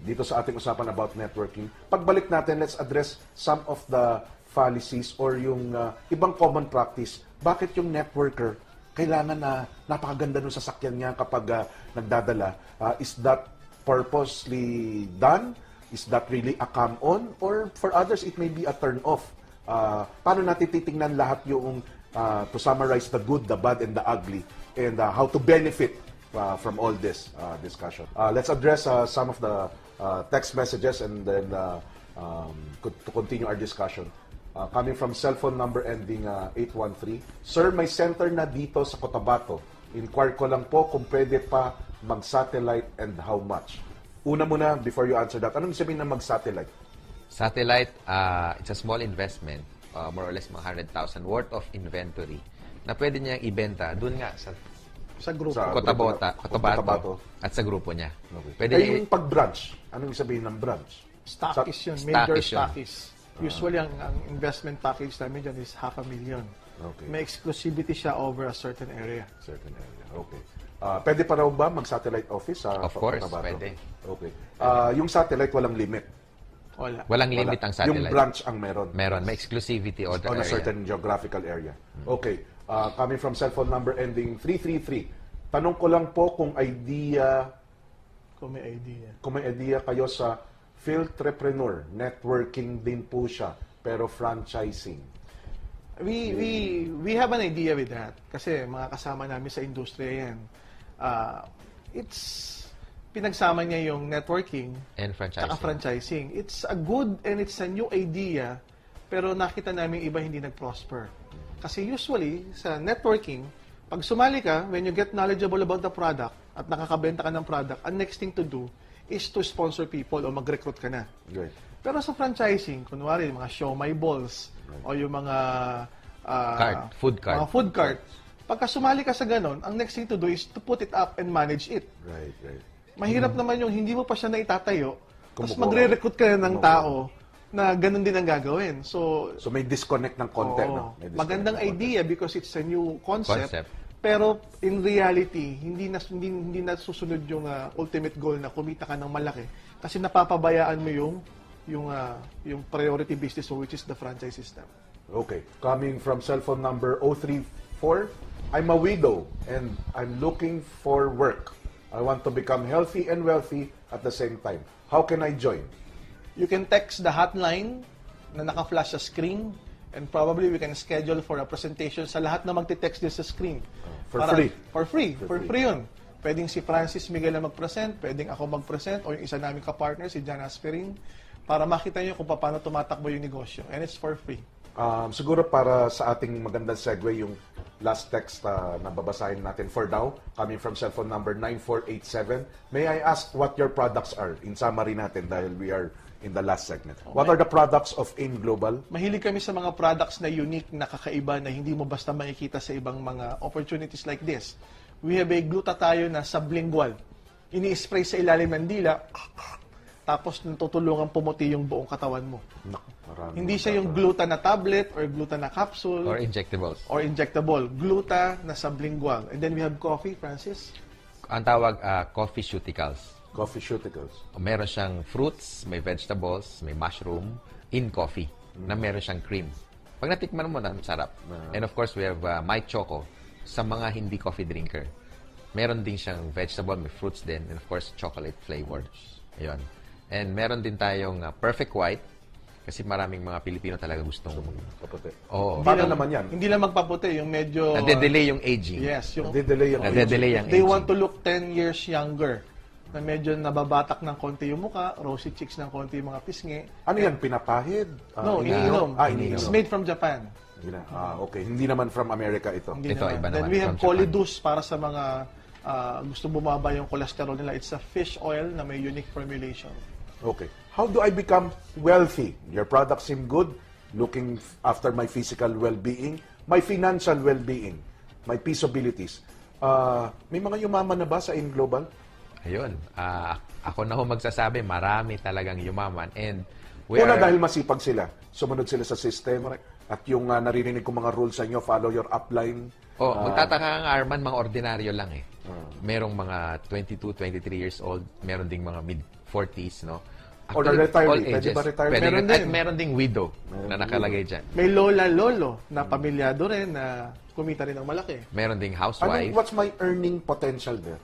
Dito sa ating usapan about networking. Pagbalik natin, let's address some of the fallacies or yung ibang common practice. Bakit yung networker kailangan na napakaganda nung sasakyan niya kapag nagdadala? Is that purposely done? Is that really a come-on? Or for others, it may be a turn-off? Paano natin titingnan lahat yung, to summarize the good, the bad, and the ugly, and how to benefit from all this discussion? Let's address some of the text messages and then to continue our discussion. Coming from cellphone number ending 813. Sir, may center na dito sa Cotabato. Inquire ko lang po kung pwede pa mag-satellite and how much. Una muna, before you answer that, anong sabihin na mag-satellite? Satellite, it's a small investment, more or less mga 100,000 worth of inventory na pwede niyang ibenta doon nga sa Sa grupo. Cotabato at sa grupo niya. Okay. Pwede Ay, niya yung pag-branch, anong sabihin ng branch? Stockist yun. Major Stockist yun. stockist. Usually, ang investment package namin dyan is $500,000. Okay. May exclusivity siya over a certain area. Certain area. Okay. Pwede pa raw ba mag-satellite office sa Of course, Cotabato? pwede. Okay. Yung satellite, walang limit. Wala. Walang limit ang satellite. Yung branch ang meron. Meron, may exclusivity on the On a area. certain geographical area. Okay. Coming from cellphone number ending 333. Tanong ko lang po kung Kung may idea. may idea kayo sa Filtrepreneur. Networking din po siya, pero franchising. We have an idea with that. Kasi mga kasama namin sa industriya yan. Pinagsama niya yung networking And at franchising. franchising. It's a good and it's a new idea, pero nakita namin iba hindi nag-prosper. Kasi usually, sa networking, pag sumali ka, when you get knowledgeable about the product at nakakabenta ka ng product, ang next thing to do is to sponsor people o mag-recruit ka na. Right. Pero sa franchising, kunwari, mga show my balls o yung mga Food cart. mga food cart, pagka sumali ka sa ganon, ang next thing to do is to put it up and manage it. Right. Mahirap naman yung hindi mo pa siya naitatayo, tapos Kumukuha. magre-recruit ka na ng tao na ganun din ang gagawin. So So may disconnect ng konti, oo, no? May disconnect magandang ng konti. idea because it's a new concept. Concept. Pero in reality, hindi na susunod yung ultimate goal na kumita ka ng malaki kasi napapabayaan mo yung priority business mo, which is the franchise system. Okay. Coming from cellphone number 034. I'm a widow and I'm looking for work. I want to become healthy and wealthy at the same time. How can I join? You can text the hotline na naka-flash sa screen and probably we can schedule for a presentation sa lahat na magte-text din sa screen. For free. For free yun. Pwedeng si Francis Miguel na mag-present, pwedeng ako mag-present, o yung isa namin ka-partner, si Jan Asperin, para makita nyo kung paano tumatakbo yung negosyo. And it's for free. Siguro para sa ating magandang segue yung last text na babasahin natin for now, coming from cellphone number 9487. May I ask what your products are? In summary natin dahil we are in the last segment. What are the products of AIM Global? Mahilig kami sa mga products na unique, na kakaiba, na hindi mo basta makikita sa ibang mga opportunities like this. We have a glutathione na sublingual. Ini-spray sa ilalim ng dila, tapos natutulungan pumuti yung buong katawan mo. Hindi siya yung gluta na tablet or gluta na capsule Or injectables. or injectable. Gluta na sublingual. And then we have coffee, Francis. Ang tawag, coffee cuticles. Coffee Cuticles. Meron siyang fruits, may vegetables, may mushroom in coffee na meron siyang cream. Pag natikman mo na, sarap. And of course, we have My Choco sa mga hindi coffee drinker. Meron din siyang vegetable, may fruits din, and of course, chocolate flavored. Ayun. And meron din tayong Perfect White kasi maraming mga Pilipino talaga gustong Kaputi. Oo. Paano naman yan? Hindi lang magpaputi, yung medyo... Nade-delay yung aging. Yes, yung Nade-delay yung Nade-delay yung they aging. want to look 10 years younger. Na medyo nababatak ng konti yung muka, rosy cheeks ng konti yung mga pisngi. Ano yan? Pinapahid? No, iniinom. Iniinom. It's made from Japan. Okay. Hindi naman from America ito. Hindi Ito, naman. iba Then naman, we have from Japan. Colidus para sa mga gusto bumaba yung cholesterol nila. It's a fish oil na may unique formulation. Okay. How do I become wealthy? Your products seem good. Looking after my physical well-being, my financial well-being, my peaceabilities. May mga yumaman na ba sa AIM Global? Ayun. Ako na ho magsasabi, marami talagang yumaman. And we Una are... dahil masipag sila. Sumunod sila sa system. At yung naririnig kong mga rules sa inyo, follow your upline. Magtataka ang Arman, mga ordinaryo lang eh. Merong mga 22, 23 years old, meron ding mga mid-40s, no? Or Actually, retiree. all Pwede ages. ba retiree? Pwede Meron rin. At din. meron ding widow na nakalagay dyan. May lola-lolo na pamilyado rin na kumita rin ng malaki. Meron ding housewife. What's my earning potential there?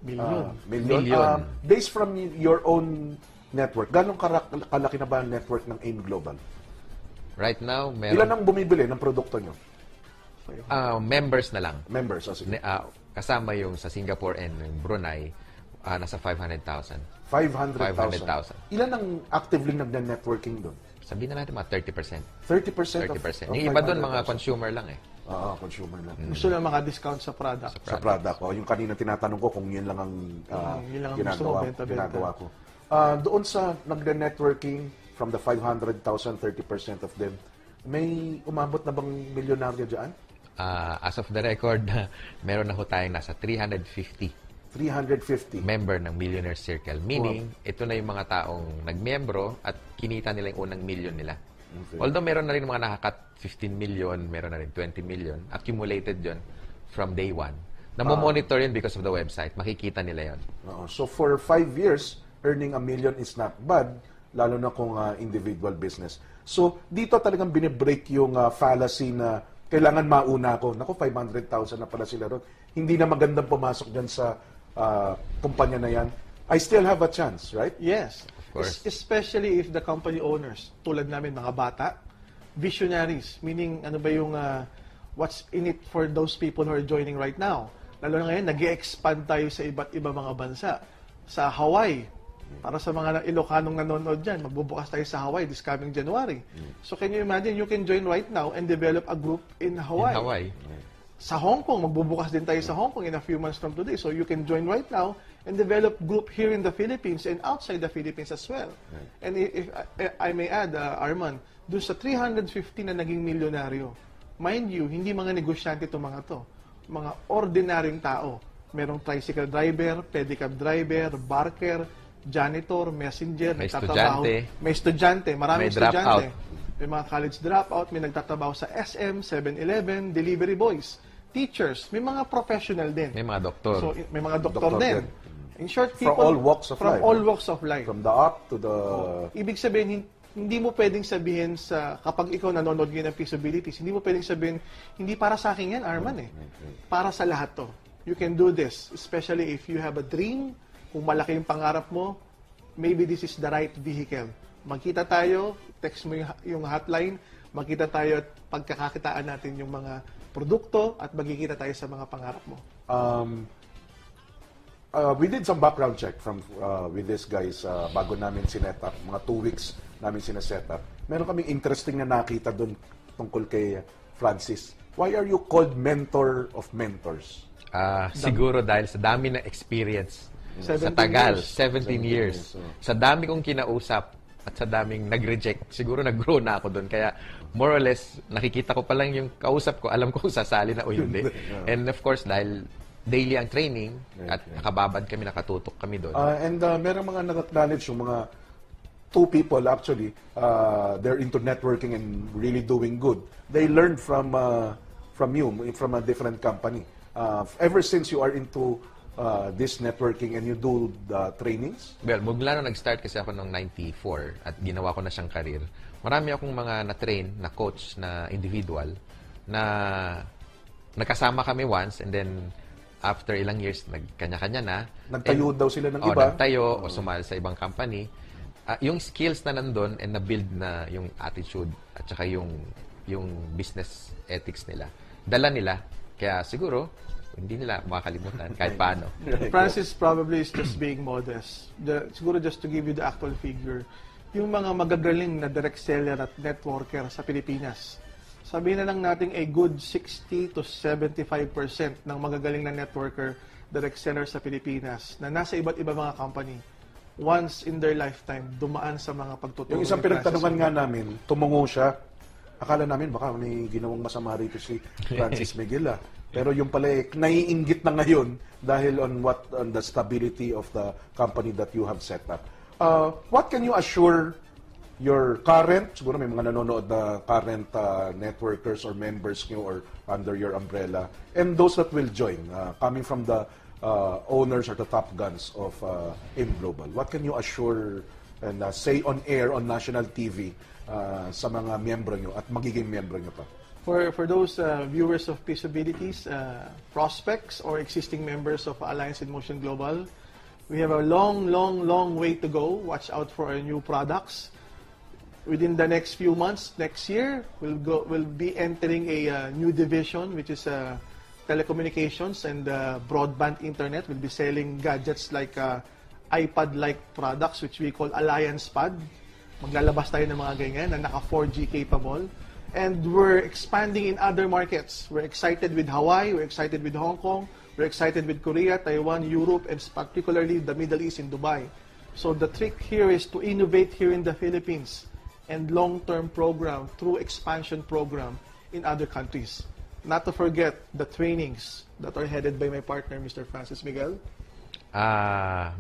Million. Million. Based from your own network, gano'ng kalaki na ba ang network ng AIM Global? Right now, Ilan meron ang bumibili ng produkto nyo? members na lang. Members, sige. Kasama yung sa Singapore and Brunei, nasa 500,000. 500,000. Ilan ang actively nagna-networking doon? Sabihin na natin mga 30%. 30%? 30%. Yung iba doon, mga consumer lang eh. Consumer lang. Gusto lang maka-discount sa product. Sa product. Yung kanina tinatanong ko kung yun lang ang yun lang ang gusto mo, benta-benta. ginagawa ko. Doon sa nagna-networking, from the 500,000, 30% of them, may umabot na bang milyonaryo dyan? As of the record, meron na ho tayong nasa 350 350. member ng Millionaire Circle. Meaning, ito na yung mga taong nagmiyembro at kinita nila yung unang million nila. Okay. Although meron na rin mga nakakat 15 million, meron na rin 20 million, accumulated yon from day one. Namomonitor yun because of the website. Makikita nila yon. So for 5 years, earning $1 million is not bad, lalo na kung individual business. So dito talagang binibreak yung fallacy na kailangan mauna ako. Naku, 500,000 na pala sila ron. Hindi na magandang pumasok dyan sa kumpanya na yan. I still have a chance, right? Yes. Of course. Especially if the company owners, tulad namin mga bata, visionaries, meaning ano ba yung what's in it for those people who are joining right now. Lalo na ngayon, nag-expand tayo sa iba't iba mga bansa. Sa Hawaii, para sa mga Ilocanong nanonood dyan, magbubukas tayo sa Hawaii this coming January. So can you imagine, you can join right now and develop a group in Hawaii. In Hawaii. Sa Hong Kong, magbubukas din tayo sa Hong Kong in a few months from today. So you can join right now and develop group here in the Philippines and outside the Philippines as well. And if I may add, Arman, dun sa 350 na naging milyonaryo, mind you, hindi mga negosyante itong mga to. Mga ordinaryong tao. Merong tricycle driver, pedicab driver, barker, janitor, messenger, May nagtatrabaho. estudyante. May estudyante, maraming May dropout. estudyante. May mga college dropout, may nagtatrabaho sa SM, 7-Eleven, delivery boys, teachers, may mga professional din. May mga doktor. So, may mga doktor Doktor din. din. In short, From people... all walks of life. From all walks of life. From the up to the... Ibig sabihin, hindi mo pwedeng sabihin sa... Kapag ikaw nanonood ngayon ng Peaceabilities, hindi mo pwedeng sabihin, hindi para sa akin yan, Arman eh. Para sa lahat to. You can do this. Especially if you have a dream, kung malaki yung pangarap mo, maybe this is the right vehicle. Magkita tayo, text mo yung hotline, magkita tayo at pagkakakitaan natin yung mga produkto at magkikita tayo sa mga pangarap mo. We did some background check from with these guys bago namin sinet-up. Mga 2 weeks namin sineset-up. Meron kaming interesting na nakita doon tungkol kay Francis. Why are you called mentor of mentors? Siguro dahil sa dami ng experience. Sa 17 tagal, years. 17 years. Sa dami kong kinausap at sa daming nag-reject, siguro nag-grow na ako doon. Kaya more or less, nakikita ko pa lang yung kausap ko, alam ko kung sasali na o hindi. And of course, dahil daily ang training at nakababad kami, nakatutok kami doon. And meron mga nag-acknowledge yung mga 2 people actually, they're into networking and really doing good. They learned from you, from a different company. Ever since you are into this networking and you do the trainings? Well, mula nung nag-start kasi ako noong 94 at ginawa ko na siyang career, marami akong mga na-train, na coach, na individual, na nagkasama kami once and then after ilang years, nagkanya-kanya na. Nagtayo daw sila ng O, iba? nagtayo o sumali sa ibang company. Yung skills na nandun and na-build na yung attitude at saka yung business ethics nila, dala nila. Kaya siguro, hindi nila makakalimutan kahit paano. Francis probably is just being modest. Siguro just to give you the actual figure, yung mga magagaling na direct seller at networker sa Pilipinas, sabihin na lang natin a good 60 to 75% ng magagaling na networker, direct seller sa Pilipinas na nasa iba't iba mga company, once in their lifetime, dumaan sa mga pagtuturo. Yung isang ni Francis pinagtanungan nga Miguel. namin, tumungo siya. Akala namin baka may ginawang masama rito si Francis Miguel. Pero yung pala naiinggit na ngayon dahil on the stability of the company that you have set up. What can you assure your current, siguro may mga nanonood na current networkers or members nyo or under your umbrella, and those that will join, coming from the owners or the top guns of AIM Global? What can you assure and say on air, on national TV, sa mga miyembro nyo at magiging miyembro nyo pa? For those viewers of Peaceabilities, prospects or existing members of Alliance in Motion Global, we have a long way to go. Watch out for our new products. Within the next few months, next year, we'll be entering a new division, which is telecommunications and broadband internet. We'll be selling gadgets like iPad-like products, which we call Alliance Pad. Maglalabas tayo ng mga ganyan na naka 4G capable. And we're expanding in other markets. We're excited with Hawaii, we're excited with Hong Kong, we're excited with Korea, Taiwan, Europe, and particularly the Middle East in Dubai. So the trick here is to innovate here in the Philippines and long-term program through expansion program in other countries. Not to forget the trainings that are headed by my partner, Mr. Francis Miguel.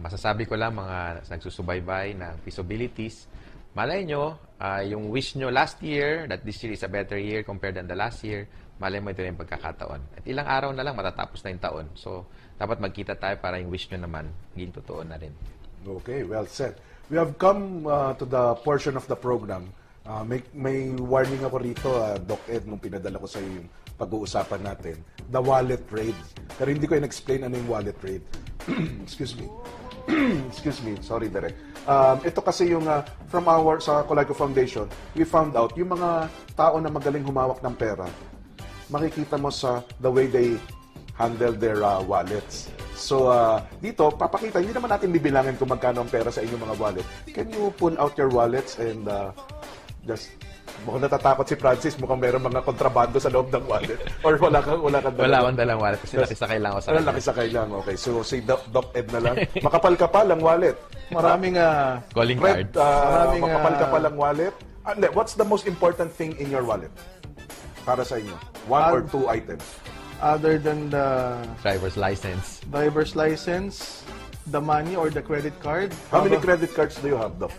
Masasabi ko lang mga nagsusubaybay ng Peaceabilities, malay nyo, yung wish nyo last year, that this year is a better year compared than the last year, malay mo ito na yung pagkakataon. At ilang araw na lang, matatapos na yung taon. So, dapat magkita tayo para yung wish nyo naman, maging totoo na rin. Okay, well said. We have come to the portion of the program. May warning ako rito, Doc Ed, nung pinadala ko sa iyo yung pag-uusapan natin. The wallet raid. Pero hindi ko in-explain ano yung wallet raid. Excuse me. Excuse me, sorry Derek. Ito kasi yung sa Colayco Foundation, we found out yung mga tao na magaling humawak ng pera, makikita mo sa the way they handle their wallets. So dito, papakita, hindi naman natin bibilangin kung magkano ang pera sa inyong mga wallet. Can you pull out your wallets and just mukhang natatakot si Francis, mukhang meron mga kontrabando sa loob ng wallet. Or wala kang Wala akong dalang wallet kasi nakisakay lang ako sa Wala nakisakay lang. Okay, so si Doc Ed na lang. Makapal-kapal ang wallet. Maraming calling Fred, card. makapal-kapal ang wallet. What's the most important thing in your wallet? Para sa inyo? One or two items? other than the Driver's license. the money or the credit card. How many credit cards do you have, Doc?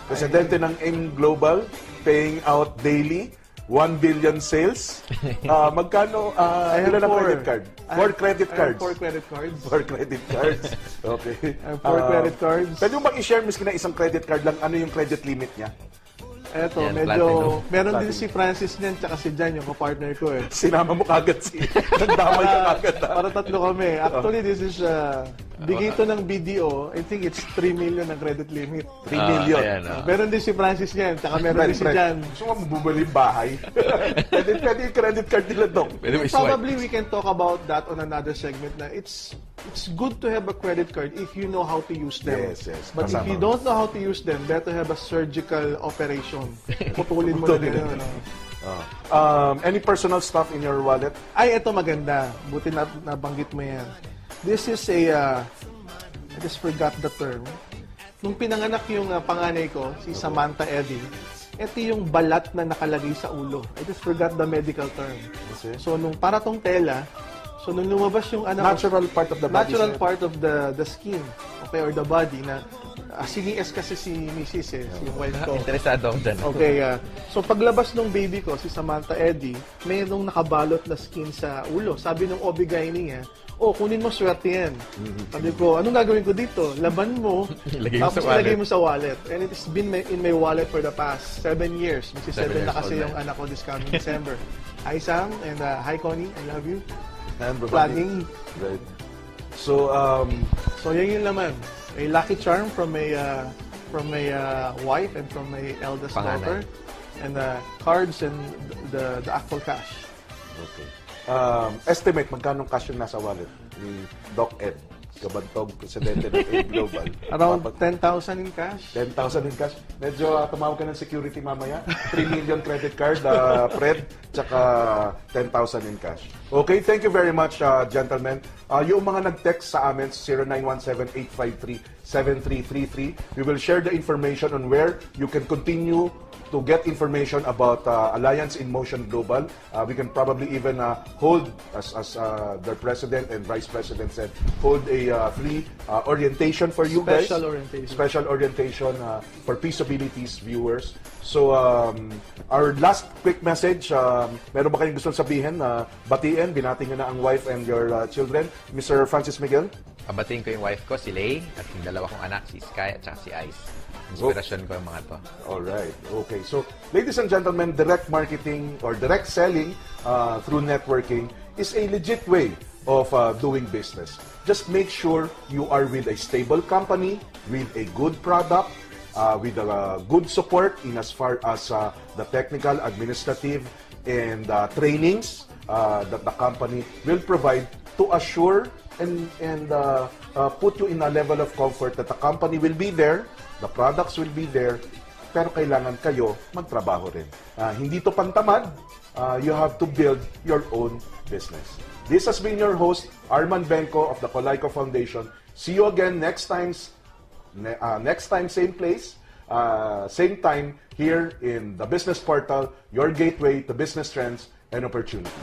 Presidente ng AIM Global, paying out daily, 1 billion sales. Magkano, ilan ang credit card? 4 credit cards. 4 credit cards. 4 credit cards. Okay. I have 4 credit cards. Pwede mo bang i-share miski na isang credit card lang, ano yung credit limit niya? Eto, Yan, medyo, platinum. meron din si Francis niyan, tsaka si Jan, yung kapartner ko eh. Sinama mo kagad nagdamay ka kagad. Para tatlo kami. Actually, this is, bigay ito ng BDO, I think it's 3 million ang credit limit. 3 million. Ayan, Meron din si Francis niyan, tsaka meron din si Jan. Gusto mo mabubali yung bahay? pwede yung credit card nila, Dok. Pwede mo i-swipe. Probably we can talk about that on another segment na it's it's good to have a credit card if you know how to use them. Yes, yes. But if Kasama. you don't know how to use them, better have a surgical operation. Putulin mo na Putulin. ganun. Any personal stuff in your wallet? Ay, ito maganda. Buti na nabanggit mo yan. This is a, I just forgot the term. Nung pinanganak yung panganay ko, si Samantha Eddie, ito yung balat na nakalagay sa ulo. I just forgot the medical term. Okay. So, nung para tong tela, so nung lumabas yung Natural part of the body. natural sir. part of the skin, okay, or the body na sinies kasi si Mrs. si wife ko. Interesado ako dyan. Okay, so paglabas ng baby ko, si Samantha Eddie, mayroong nakabalot na skin sa ulo. Sabi ng OB-GYN niya, kunin mo swerte yan. Sabi ko, anong gagawin ko dito? Laban mo, Ilagay mo tapos sa wallet. ilagay mo sa wallet. And it's been in my wallet for the past 7 years. Magsi 7 7 na years kasi old yung na. anak ko this coming December. Hi Sam, and hi Connie, I love you. And Planning. Right. So, So yan yung laman. A lucky charm from a wife and from my eldest Panganay. daughter. And cards and the actual cash. okay. Estimate, magkano cash yung nasa wallet ni Doc Ed, Kabantog, Presidente ng A Global? Around 10,000 in cash. 10,000 in cash. Medyo tumawag ka ng security mamaya. 3 million credit card, Fred, tsaka 10,000 in cash. Okay, thank you very much, gentlemen. Yung mga nag-text sa amin, 0917-853-7333, we will share the information on where you can continue to get information about Alliance in Motion Global. We can probably even hold, as their president and vice president said, hold a free orientation for you guys. Special orientation. Special orientation for Peaceabilities viewers. So, our last quick message, meron ba kayong gusto sabihin? Batiin, binating na ang wife and your children. Mr. Francis Miguel? Abatiin ko yung wife ko, si Lay, at yung dalawa kong anak, si Sky at saka si Ice. Inspirasyon ko yung mga to. Alright, okay. So, ladies and gentlemen, direct marketing or direct selling through networking is a legit way of doing business. Just make sure you are with a stable company, with a good product, with good support in as far as the technical, administrative, and trainings that the company will provide to assure and put you in a level of comfort that the company will be there, the products will be there, pero kailangan kayo magtrabaho rin. Hindi to pantamad, you have to build your own business. This has been your host, Arman Benko of the Colayco Foundation. See you again next time, same place, same time here in the Business Portal, your gateway to business trends and opportunities.